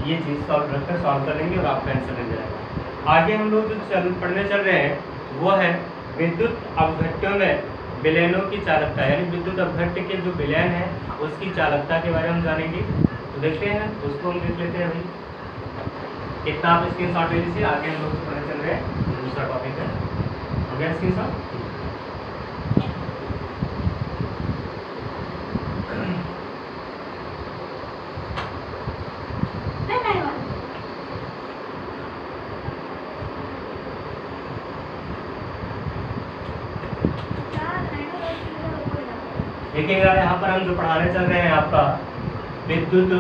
ये चीज़ सॉल्व रखकर सॉल्व कर लेंगे और आपका आंसर मिल जाएगा। आगे हम लोग जो पढ़ने चल रहे हैं वो है विद्युत अपघट्यों में विलयनों की चालकता, यानी विद्युत अपघट्य के जो विलयन है उसकी चालकता के बारे में हम जानेंगे। तो देखते हैं, उसको हम देख लेते हैं अभी। इतना आप स्क्रीन शॉट ले लीजिए। आगे हम लोग पढ़ने चल रहे हैं, दूसरा टॉपिक है। हो गया स्क्रीन शॉट? देखिएगा यहाँ पर हम जो पढ़ाने चल रहे हैं आपका विद्युत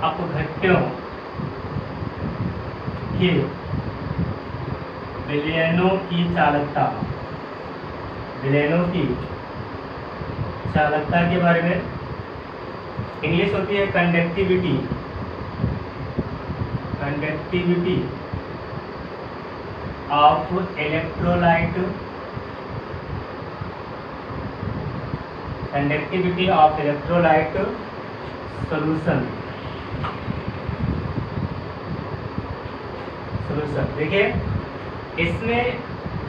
अपघट्यों के विलयनों की चालकता, विलयनों की चालकता के बारे में। इंग्लिश होती है conductivity, conductivity of electrolyte, conductivity of electrolyte solution. देखिए इसमें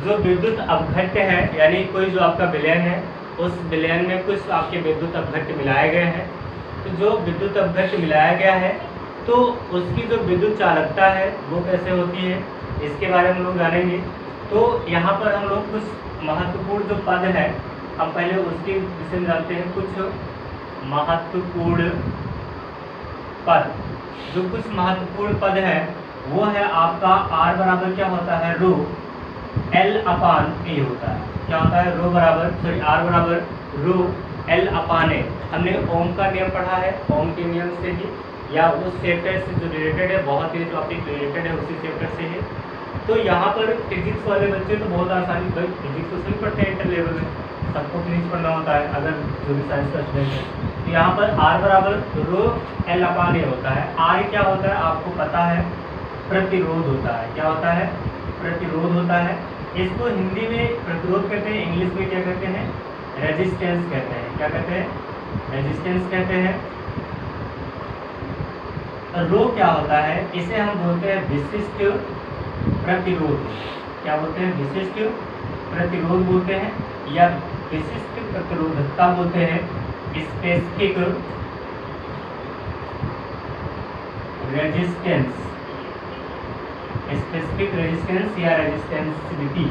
जो विद्युत अपघट्य है, यानी कोई जो आपका विलयन है, उस विलयन में कुछ आपके विद्युत अपघट्य मिलाए गए हैं। तो जो विद्युत अपघट्य मिलाया गया है तो उसकी जो विद्युत चालकता है वो कैसे होती है, इसके बारे में हम लोग जानेंगे। तो यहाँ पर हम लोग कुछ महत्वपूर्ण जो पद है, हम पहले उसके विषय में जानते हैं। कुछ महत्वपूर्ण पद, जो कुछ महत्वपूर्ण पद है वो है आपका R बराबर क्या होता है, रो L अपान ए होता है। क्या होता है, रो बराबर R बराबर रो L अपान ए। हमने ओम का नियम पढ़ा है, ओम के नियम से ही या उस चैप्टर से जो रिलेटेड है, बहुत ही टॉपिक रिलेटेड है उसी चैप्टर से ही। तो यहाँ पर फिजिक्स वाले बच्चे तो बहुत आसानी, भाई फिजिक्स तो सभी पढ़ते हैं इंटर लेवल में, सबको फिजिक्स पढ़ना होता है अगर जो भी साइंस का स्टूडेंट है। तो यहाँ पर R बराबर रो L अपान ए होता है। R क्या होता है आपको पता है, प्रतिरोध होता है। क्या होता है, प्रतिरोध होता है। इसको हिंदी में प्रतिरोध कहते हैं, इंग्लिश में क्या कहते हैं, रेजिस्टेंस कहते हैं। क्या कहते हैं, रेजिस्टेंस कहते हैं। रो क्या होता है, इसे हम बोलते हैं विशिष्ट प्रतिरोध। क्या बोलते हैं, विशिष्ट प्रतिरोध बोलते हैं या विशिष्ट प्रतिरोधकता बोलते हैं, स्पेसिफिक रेजिस्टेंस, स्पेसिफिक रेजिस्टेंस या रेजिस्टेंसिविटी।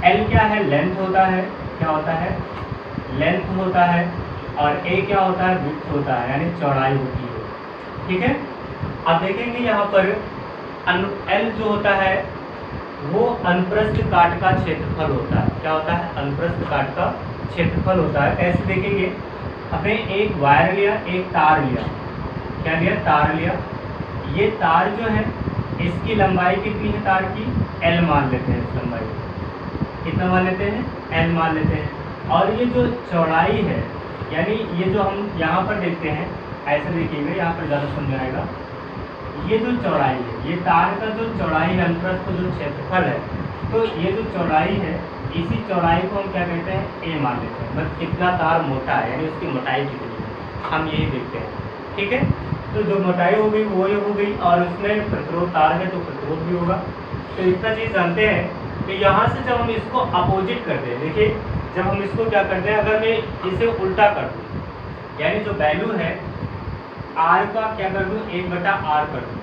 एल क्या है, लेंथ होता है। क्या होता है, लेंथ होता है। और ए क्या होता है, विड्थ होता है, यानी चौड़ाई होती है। ठीक है, अब देखेंगे यहाँ पर एल जो होता है वो अनुप्रस्थ काट का क्षेत्रफल होता है। क्या होता है, अनुप्रस्थ काट का क्षेत्रफल होता है। कैसे देखेंगे, हमने एक वायर लिया, एक तार लिया। क्या लिया, तार लिया। ये तार जो है इसकी लंबाई कितनी है, तार की L मान लेते हैं। इस लंबाई कितना मान लेते हैं, L मान लेते हैं। और ये जो चौड़ाई है, यानी ये जो हम यहाँ पर देखते हैं, ऐसे देखिएगा यहाँ पर ज़्यादा समझ आएगा। ये जो चौड़ाई है, ये तार का जो चौड़ाई है, अनुप्रस्थ जो क्षेत्रफल है, तो ये जो चौड़ाई है, इसी चौड़ाई को हम क्या कहते हैं, A मान लेते हैं। बस कितना तार मोटा है, यानी उसकी मोटाई कितनी है, हम यही देखते हैं। ठीक है, तो जो मोटाई हो गई वो ये हो गई, और उसमें प्रतिरोध तार है तो प्रतिरोध भी होगा। तो इतना चीज़ जानते हैं कि यहाँ से जब हम इसको अपोजिट करते हैं, देखिए जब हम इसको क्या करते हैं, अगर मैं इसे उल्टा कर दूँ, यानी जो वैल्यू है R का क्या कर दूँ, 1/R कर दूँ।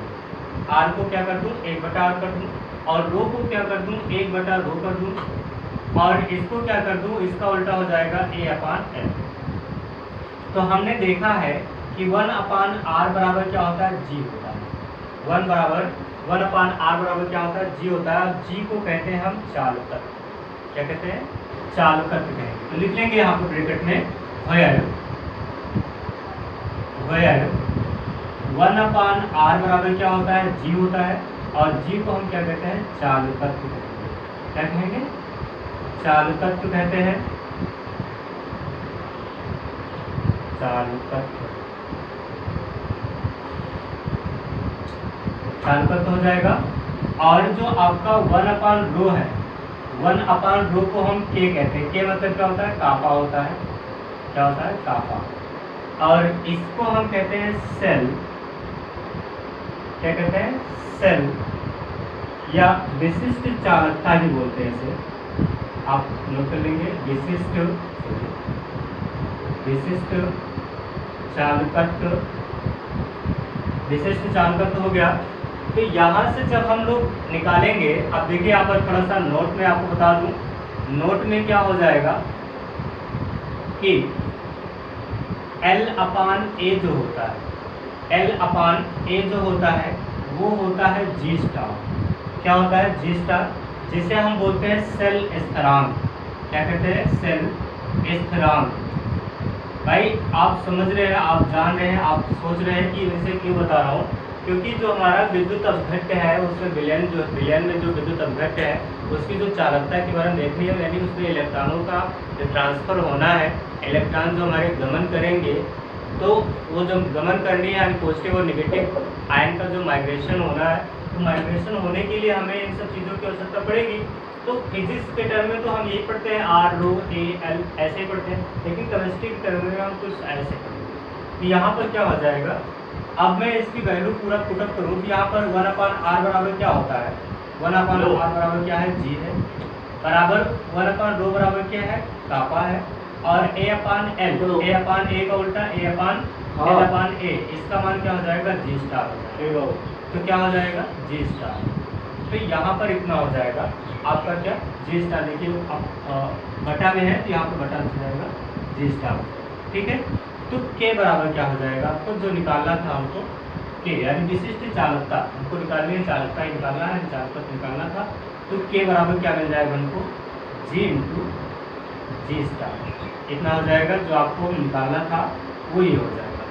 R को क्या कर दूँ, 1/R कर दूँ। और रो को क्या कर दूँ, 1/रो कर दूँ। और इसको क्या कर दूँ, इसका उल्टा हो जाएगा A/L। तो हमने देखा है कि 1/R बराबर क्या होता है, G होता है। 1/R बराबर क्या होता है, G होता है। G को कहते हैं हम चालकता। क्या कहते हैं, चालकत्व कहेंगे। तो लिख लेंगे यहाँ पर ब्रैकेट में वेयर 1/r बराबर क्या होता है, g होता है, और g को हम क्या कहते हैं, चालकत्व कहेंगे। क्या कहेंगे, चालकत्व कहते हैं, चालकत्व हो जाएगा। और जो आपका 1/ρ है, 1/ρ को हम k कहते हैं। k मतलब क्या होता है, कापा होता है। क्या होता है, कापा। और इसको हम कहते हैं सेल। क्या कहते हैं, सेल, या विशिष्ट चालकता भी बोलते हैं इसे। आप नोट कर लेंगे, विशिष्ट चालकत्व, विशिष्ट चालकत्व हो गया। तो यहाँ से जब हम लोग निकालेंगे, अब देखिए यहाँ पर थोड़ा सा नोट में आपको बता दूं, नोट में क्या हो जाएगा कि L/A जो होता है, L/A जो होता है वो होता है G स्टार। क्या होता है, G स्टार, जिसे हम बोलते हैं सेल स्थिरांक। क्या कहते हैं, सेल स्थिरांक। भाई आप समझ रहे हैं, आप जान रहे हैं, आप सोच रहे हैं कि इसे क्यों बता रहा हूँ, क्योंकि जो हमारा विद्युत अपघट्य है उसमें विलयन में जो विद्युत अपघट्य है उसकी जो चालकता के बारे में देखनी है, यानी उसमें इलेक्ट्रॉनों का जो ट्रांसफर होना है, इलेक्ट्रॉन जो हमारे गमन करेंगे, तो वो जो गमन करनी है, यानी पॉजिटिव और नेगेटिव आयन का जो माइग्रेशन होना है, तो माइग्रेशन होने के लिए हमें इन सब चीज़ों की आवश्यकता पड़ेगी। तो फिजिक्स के टर्म में तो हम यही पढ़ते हैं, R, ρ, A, L ऐसे ही पढ़ते हैं, लेकिन केमिस्ट्री के टर्म में हम कुछ ऐसे पढ़ेंगे। तो यहाँ पर क्या हो जाएगा, अब मैं इसकी वैल्यू पूरा पुटअप करूँ कि यहाँ पर 1/r बराबर क्या होता है, 1/r बराबर क्या है, g है, बराबर 1/ρ बराबर क्या है, कापा है, और A/A का उल्टा A/L/A, इसका मान क्या हो जाएगा, g स्टार हो जाएगा। तो क्या हो जाएगा, g स्टार। तो यहाँ पर इतना हो जाएगा आपका क्या, g स्टार। देखिए अब बटा में है तो यहाँ पर बटा हो जाएगा g स्टार। ठीक है, तो k बराबर क्या हो जाएगा, आपको जो निकालना था हमको k, यानी विशिष्ट चालकता हमको निकालनी है, चालकता ही निकालना है, चालकता निकालना था। तो k बराबर क्या मिल जाएगा हमको, g × g स्टार। इतना हो जाएगा, जो आपको निकालना था वो ये हो जाएगा।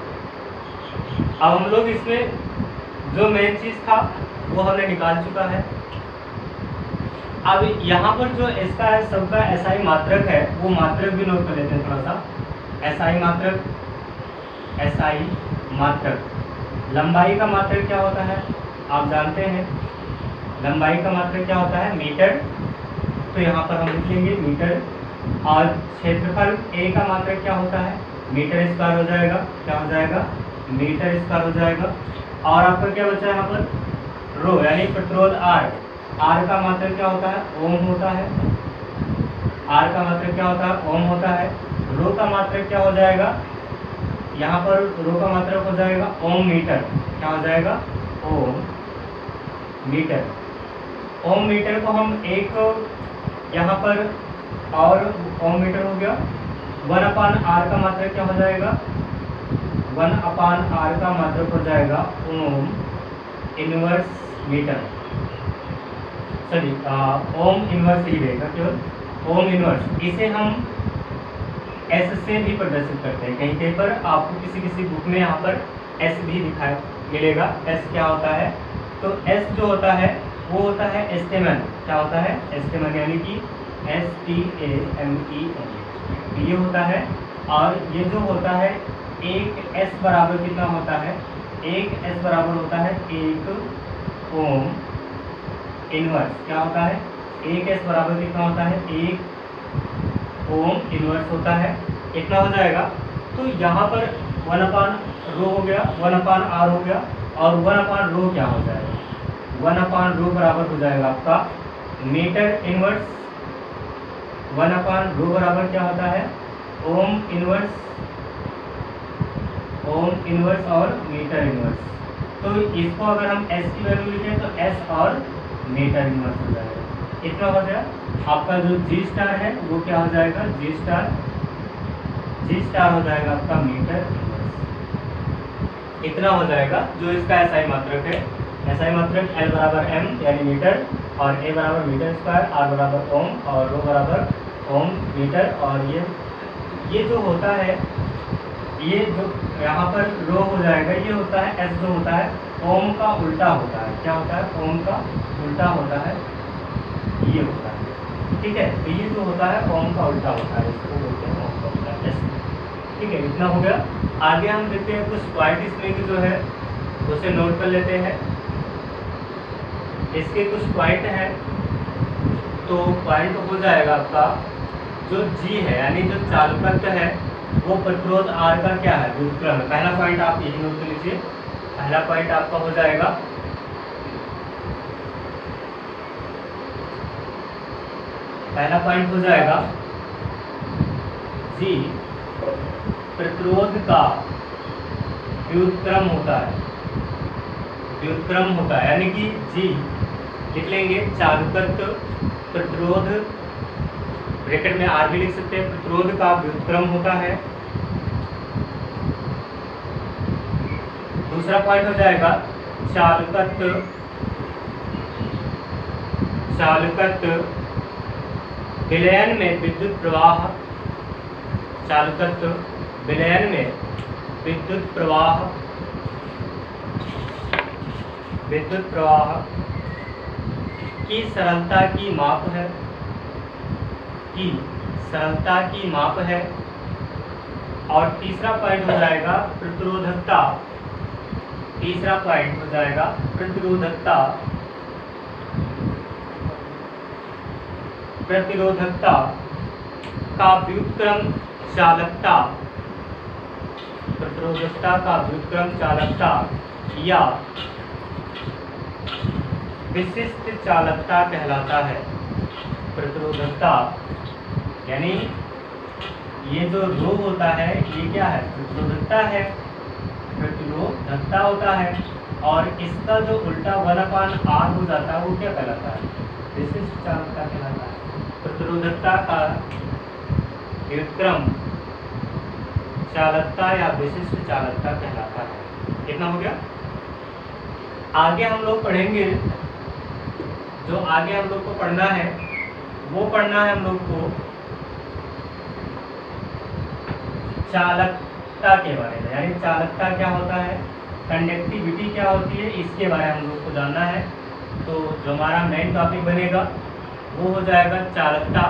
अब हम लोग इसमें जो मेन चीज़ था वो हमने निकाल चुका है। अब यहाँ पर जो इसका है सबका SI मात्रक है, वो मात्रक भी नोट कर लेते हैं थोड़ा सा। SI मात्रक, लंबाई का मात्रक क्या होता है, आप जानते हैं, लंबाई का मात्रक क्या होता है, मीटर। तो यहाँ पर हम लिख लेंगे मीटर। और क्षेत्रफल A का मात्रक क्या होता है, मीटर स्क्वायर हो जाएगा। क्या हो जाएगा, मीटर स्क्वायर हो जाएगा। और आपका क्या बचा है यहाँ पर, रो, यानी पेट्रोल R का मात्रक क्या होता है, ओम होता है। R का मात्रक क्या होता है, ओम होता है। रो का मात्रक क्या हो जाएगा, यहाँ पर रो का मात्रक हो जाएगा ओम मीटर। क्या हो जाएगा, ओम मीटर। ओम मीटर को हम एक यहाँ पर, और ओम मीटर हो गया। 1/r का मात्रक क्या हो जाएगा, 1/r का मात्रक हो जाएगा ohm inverse metre. Sorry, ohm inverse ही रहेगा, केवल ओम इनवर्स। इसे हम S से भी प्रदर्शित करते हैं, कहीं पर आपको किसी बुक में यहाँ पर S भी दिखाई मिलेगा। S क्या होता है, तो S जो होता है वो होता है एस्टेमन। क्या होता है, एस्टेमन, यानी कि STAMEN, ये होता है। और ये जो होता है, एक S बराबर कितना होता है, एक S बराबर होता है 1 ओम इनवर्स। क्या होता है, एक S बराबर कितना होता है, 1 ओम इनवर्स होता है। इतना हो जाएगा। तो यहाँ पर 1/ρ हो गया, 1/r हो गया, और 1/ρ क्या हो जाएगा, 1/ρ बराबर हो जाएगा आपका मीटर इनवर्स। 1/ρ बराबर क्या होता है, ओम इनवर्स और मीटर इनवर्स। तो इसको अगर हम S की वैल्यू लिखें तो S और मीटर इनवर्स हो जाएगा। इतना हो गया। आपका जो G स्टार है वो क्या हो जाएगा, G स्टार हो जाएगा आपका मीटर इनवर्स। इतना हो जाएगा जो इसका SI मात्रक है। SI मात्रक L = M यानी मीटर और ए बराबर मीटर स्क्वायर, आर बराबर ओम और रो बराबर ओम मीटर। और ये जो होता है, ये जो यहाँ पर रो हो जाएगा, ये होता है एस जो होता है ओम का उल्टा होता है। क्या होता है? ओम का उल्टा होता है, ये होता है। ठीक है, तो ये जो होता है ओम का उल्टा होता है, इसको बोलते हैं ओम का उल्टा एस। ठीक है, इतना हो गया। आगे हम देखते हैं कुछ पॉइंट इसमें की जो है उसे नोट कर लेते हैं। इसके कुछ पॉइंट हैं, तो पॉइंट हो जाएगा आपका जो जी है यानी जो चालकत्व है वो प्रतिरोध आर का क्या है? व्युत्क्रम है। पहला पॉइंट आप यही नोट कर लीजिए। पहला पॉइंट आपका हो जाएगा पहला पॉइंट हो जाएगा जी प्रतिरोध का व्युत्क्रम होता है, व्युत्क्रम होता है यानी कि जी लिख लेंगे चालकत्व प्रतिरोध, ब्रैकेट में आर भी लिख सकते हैं, प्रतिरोध का व्युत्क्रम होता है। दूसरा पॉइंट हो जाएगा चालकत्व विलयन में विद्युत प्रवाह, चालकत्व विलयन में विद्युत प्रवाह की सरलता की माप है, की सरलता की माप है। और तीसरा पॉइंट हो जाएगा प्रतिरोधकता, तीसरा पॉइंट हो जाएगा प्रतिरोधकता, प्रतिरोधकता का व्युत्क्रम चालकता, प्रतिरोधकता का व्युत्क्रम चालकता या विशिष्ट चालकता कहलाता है। प्रतिरोधकता यानी ये जो रो होता है ये क्या है? प्रतिरोधकता है, प्रतिरोधकता होता है। और इसका जो उल्टा 1/r हो जाता है वो क्या कहलाता है? विशिष्ट चालकता कहलाता है। प्रतिरोधकता का व्युत्क्रम चालकता या विशिष्ट चालकता कहलाता है। कितना हो गया? आगे हम लोग पढ़ेंगे, जो आगे हम लोग को पढ़ना है वो पढ़ना है हम लोग को चालकता के बारे में, यानी चालकता क्या होता है, कंडक्टिविटी क्या होती है, इसके बारे में हम लोग को जानना है। तो जो हमारा मेन टॉपिक बनेगा वो हो जाएगा चालकता।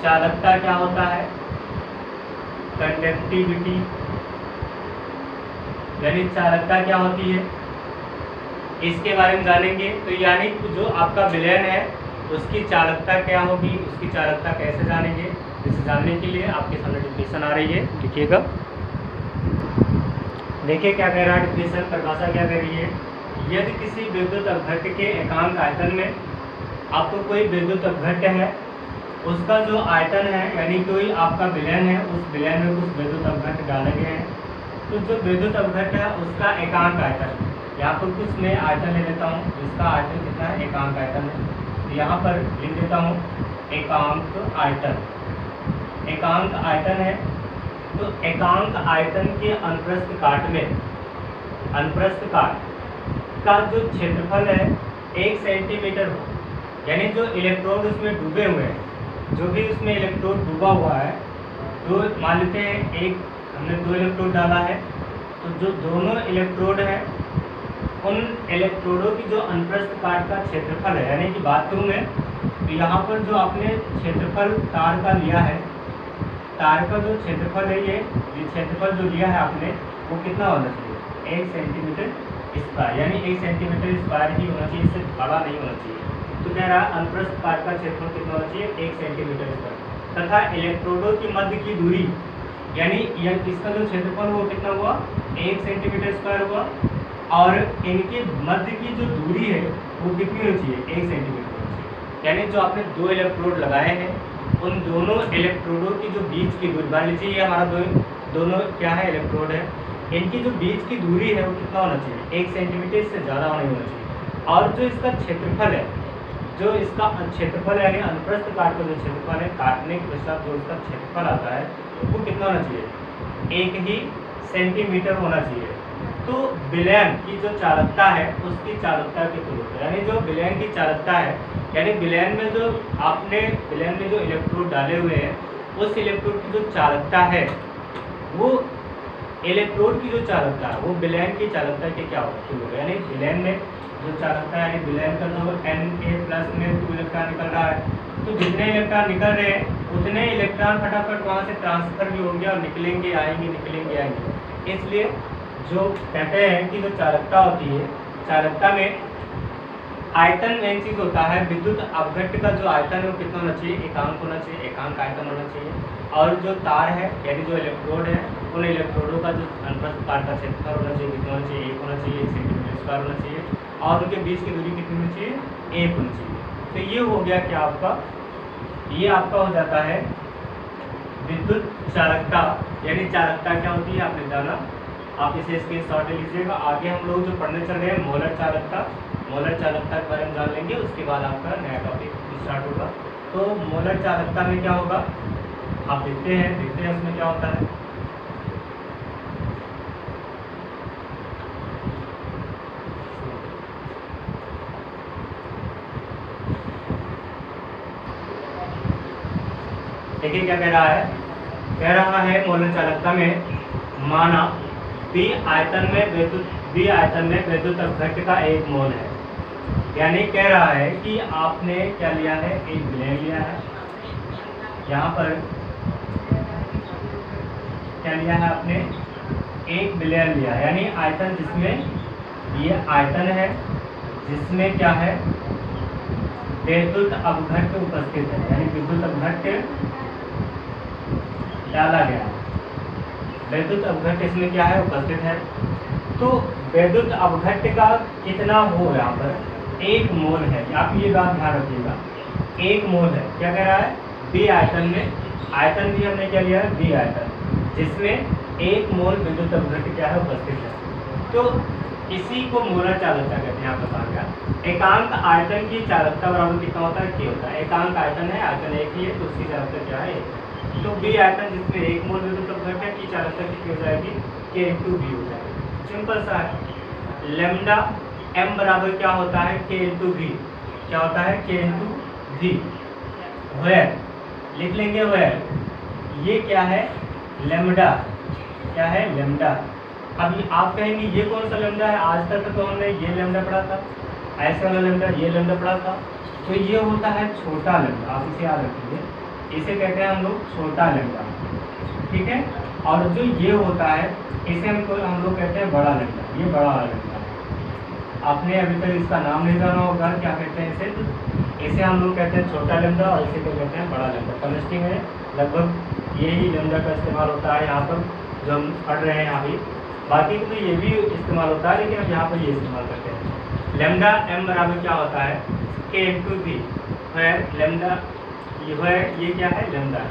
चालकता क्या होता है? कंडक्टिविटी यानी चालकता क्या होती है इसके बारे में जानेंगे। तो यानी जो आपका विलयन है उसकी चालकता क्या होगी, उसकी चालकता कैसे जानेंगे, इसे जानने के लिए आपके सामने डिफिनेशन आ रही है, लिखिएगा। देखिए क्या कह रहा है डिफिनेशन, परिभाषा क्या कह रही है। यदि किसी विद्युत अपघट्य के एकांक आयतन में, आपको कोई विद्युत अपघट्य है उसका जो आयतन है यानी कोई आपका विलयन है, उस विलयन में कुछ विद्युत अपघट्य डाले गए हैं, तो जो विद्युत अपघट्य है उसका एकांक आयतन, यहाँ पर कुछ मैं आयतन ले लेता हूँ जिसका आयतन कितना है, एकांक आयतन है। तो यहाँ पर लिख देता हूँ एकांक आयतन, एकांक आयतन है। तो एकांक आयतन के अनुप्रस्थ काट में, अनुप्रस्थ काट का जो क्षेत्रफल है 1 सेंटीमीटर हो, यानी जो इलेक्ट्रोड उसमें डूबे हुए हैं, जो भी उसमें इलेक्ट्रोड डूबा हुआ है, तो मान लेते हैं एक हमने 2 इलेक्ट्रोड डाला है, तो जो दोनों इलेक्ट्रोड हैं उन इलेक्ट्रोडों की जो अनुप्रस्थ काट का क्षेत्रफल है, यानी कि बात करूँ मैं तो यहाँ पर जो आपने क्षेत्रफल तार का लिया है, तार का जो क्षेत्रफल है ये क्षेत्रफल जो लिया है आपने वो कितना होना चाहिए, 1 सेंटीमीटर स्क्वायर, यानी 1 सेंटीमीटर स्क्वायर ही होना चाहिए, इससे बड़ा नहीं होना चाहिए। तो कह रहा है अनुप्रस्थ काट का क्षेत्रफल कितना होना चाहिए, 1 सेंटीमीटर स्क्वायर। तथा इलेक्ट्रोडों की मध्य की दूरी, यानी इसका जो क्षेत्रफल वो कितना हुआ, 1 सेंटीमीटर स्क्वायर हुआ, और इनके मध्य की जो दूरी है वो कितनी होनी चाहिए, 1 सेंटीमीटर होनी चाहिए। यानी जो आपने 2 इलेक्ट्रोड लगाए हैं उन दोनों इलेक्ट्रोडों की जो बीच की दूरी, मान लीजिए ये हमारा दोनों क्या है, इलेक्ट्रोड है, इनकी जो बीच की दूरी है वो कितना होना चाहिए, 1 सेंटीमीटर से ज़्यादा नहीं होना चाहिए। और जो इसका क्षेत्रफल है, जो इसका क्षेत्रफल यानी अनुप्रस्थ काट का जो क्षेत्रफल है, काटने के पश्चात जो इसका क्षेत्रफल आता है वो कितना होना चाहिए, 1 ही सेंटीमीटर होना चाहिए। तो विलयन की जो चालकता है उसकी चालकता के तुल्य, यानी जो विलयन की चालकता है, यानी विलयन में जो आपने विलयन में जो इलेक्ट्रोड डाले हुए हैं उस इलेक्ट्रोड की जो चालकता है वो इलेक्ट्रोड की जो चालकता है वो विलयन की चालकता के क्या होगा, यानी विलयन में जो चालकता है, यानी विलयन का जो Na+ में 2 इलेक्ट्रॉन निकल रहा है, तो जितने इलेक्ट्रॉन निकल रहे हैं उतने इलेक्ट्रॉन फटाफट वहाँ से ट्रांसफर भी होंगे और निकलेंगे आएंगे। इसलिए जो कहते हैं कि जो चालकता होती है, चालकता में आयतन मेन चीज होता है। विद्युत अपघट्ट का जो आयतन है वो कितना होना चाहिए, एकांक होना चाहिए, एकांक आयतन होना चाहिए। और जो तार है यानी जो इलेक्ट्रोड है उन इलेक्ट्रोडों का जो अनुप्रस्थ काट का क्षेत्रफल होना चाहिए, कितना होना चाहिए, 1 होना चाहिए, 1 सेंटीमीटर स्क्वायर होना चाहिए। और उनके बीच की दूरी कितनी होनी चाहिए, 1 होनी चाहिए। तो ये हो गया क्या आपका, ये आपका हो जाता है विद्युत चालकता, यानी चालकता क्या होती है आपने जाना, आप इसे स्क्रीनशॉट ले लीजिएगा। आगे हम लोग जो पढ़ने चल रहे हैं मोलर चालकता के बारे में जान लेंगे, उसके बाद आपका नया टॉपिक स्टार्ट होगा। तो मोलर चालकता में क्या होगा आप देखते हैं उसमें क्या होता है। देखिए क्या कह रहा है मोलर चालकता में माना बी आयतन में विद्युत अपघट्ट का 1 मोल है। यानी कह रहा है कि आपने क्या लिया है, एक विलयन लिया है, यहाँ पर क्या लिया है आपने, एक विलयन लिया है, यानी आयतन जिसमें ये आयतन है जिसमें क्या है विद्युत अपघट्ट उपस्थित है, यानी विद्युत अपघट्ट डाला गया, विद्युत अपघट्ट इसमें क्या है उपस्थित है। तो विद्युत अपघट्ट का कितना हो, यहाँ पर 1 मोल है, आप ये बात ध्यान रखिएगा, 1 मोल है। क्या कह रहा है, बी आयतन में, आयतन भी हमने क्या लिया है, बी आयतन, जिसमें 1 मोल विद्युत अपघट्ट क्या है उपस्थित है। तो इसी को मोलर चालकता कहते हैं। यहाँ पर कहा गया एकांक आयतन की चालकता बराबर कितना होता है, K होता है। एकांक आयतन है, आयतन 1 ही है, तो उसकी चालकता क्या है, तो बी आयतन जिसमें 1 मोल विद्युत अपघट्ट है की चालकता कितनी हो जाएगी, K/B हो जाएगी। सिंपल सा है। लैम्डा m बराबर क्या होता है, K/V, क्या होता है, K/V। वेयर लिख लेंगे, वेयर ये क्या है, लैम्डा, क्या है, लैम्डा। अब आप कहेंगे ये कौन सा लैम्डा है, आज तक तो हमने ये लैम्डा पढ़ा था, ऐसे वाला लैम्डा, ये लैम्डा पढ़ा था। तो ये होता है छोटा लैम्डा, आप इसे याद रखिए, इसे कहते हैं हम लोग छोटा लैम्डा, ठीक है। और जो ये होता है इसे हम लोग कहते हैं बड़ा लैम्डा, ये बड़ा वाला लैम्डा। आपने अभी तक इसका नाम नहीं जाना होगा, क्या कहते हैं इसे हम लोग कहते हैं छोटा लैम्डा और इसे क्या कहते हैं, बड़ा लैम्डा। केमिस्ट्री में लगभग यही लैम्डा का इस्तेमाल होता है यहाँ पर जो हम पढ़ रहे हैं यहाँ भी। बाकी तो ये भी इस्तेमाल होता है, लेकिन हम यहाँ पर ये इस्तेमाल करते हैं। लैम्डा m बराबर क्या होता है, K/V, है लैम्डा, ये क्या है, लैम्डा।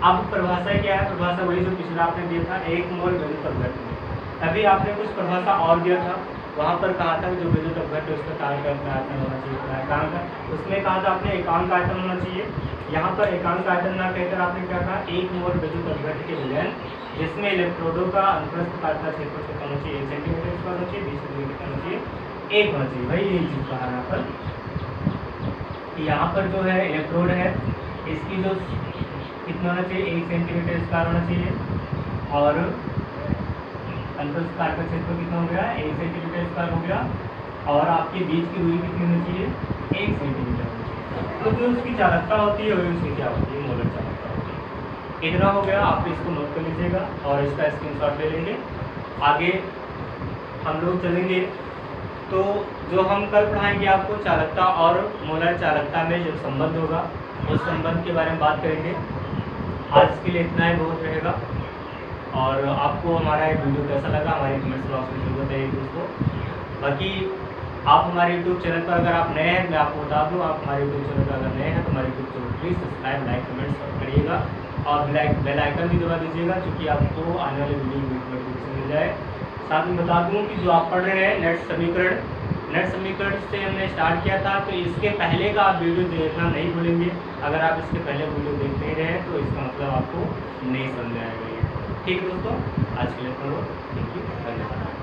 अब परिभाषा क्या है, परिभाषा वही जो पिछला आपने दिया था, 1 मोल विद्युत अपघट्ट में। अभी आपने कुछ परिभाषा और दिया था, वहाँ पर कहा था जो विद्युत अपघट्ट है उसका कार्य का आयतन होना चाहिए, एकांक, उसमें कहा था आपने एकांक आयतन होना चाहिए। यहाँ पर एकांक आयतन ना कहकर आपने क्या कहा, 1 मोल विद्युत अपघट्ट के विलयन जिसमें इलेक्ट्रोडों का अनुप्रस्थ काट का क्षेत्रफल कितना होना चाहिए, 1 सेंटीमीटर स्क्वायर होना चाहिए, 20 डिग्री कितना होना चाहिए, 1 होना चाहिए। भाई यही चीज़ कहा यहाँ पर, यहाँ पर जो है इलेक्ट्रोड है इसकी जो कितना होना चाहिए, 1 सेंटीमीटर स्क्वायर होना चाहिए। और अनुप्रस्थ काट का क्षेत्रफल कितना हो गया, 1 सेंटीमीटर स्क्वायर हो गया। और आपके बीच की दूरी कितनी होनी चाहिए, 1 सेंटीमीटर होनी चाहिए। तो जो उसकी चालकता होती है वही उसकी क्या होती है, मोलर चालकता होती है। इतना हो गया, आप इसको नोट कर लीजिएगा और इसका स्क्रीनशॉट ले लेंगे। आगे हम लोग चलेंगे तो जो हम कल पढ़ाएंगे आपको चालकता और मोलर चालकता में जो संबंध होगा उस संबंध के बारे में बात करेंगे। आज के लिए इतना ही बहुत रहेगा। और आपको हमारा एक वीडियो कैसा लगा, हमारे कमेंट्स बॉक्स में जरूर बताइए दोस्तों। बाकी आप हमारे यूट्यूब चैनल पर अगर आप नए हैं, मैं आपको बता दूं, आप हमारे यूट्यूब चैनल पर अगर नए हैं तो हमारे YouTube channel please subscribe, like, comments करिएगा और बेल आइकन भी दबा दीजिएगा, क्योंकि आपको आने वाले वीडियो की नोटिफिकेशन मिल जाए। साथ में बता दूँ कि जो आप पढ़ रहे हैं नेट समीकरण से हमने स्टार्ट किया था, तो इसके पहले का आप वीडियो देखना नहीं भूलेंगे। अगर आप इसके पहले वीडियो देख नहीं रहे हैं तो इसका मतलब आपको नहीं समझ आएगा। ठीक है दोस्तों, आज के लिए थैंक यू, धन्यवाद।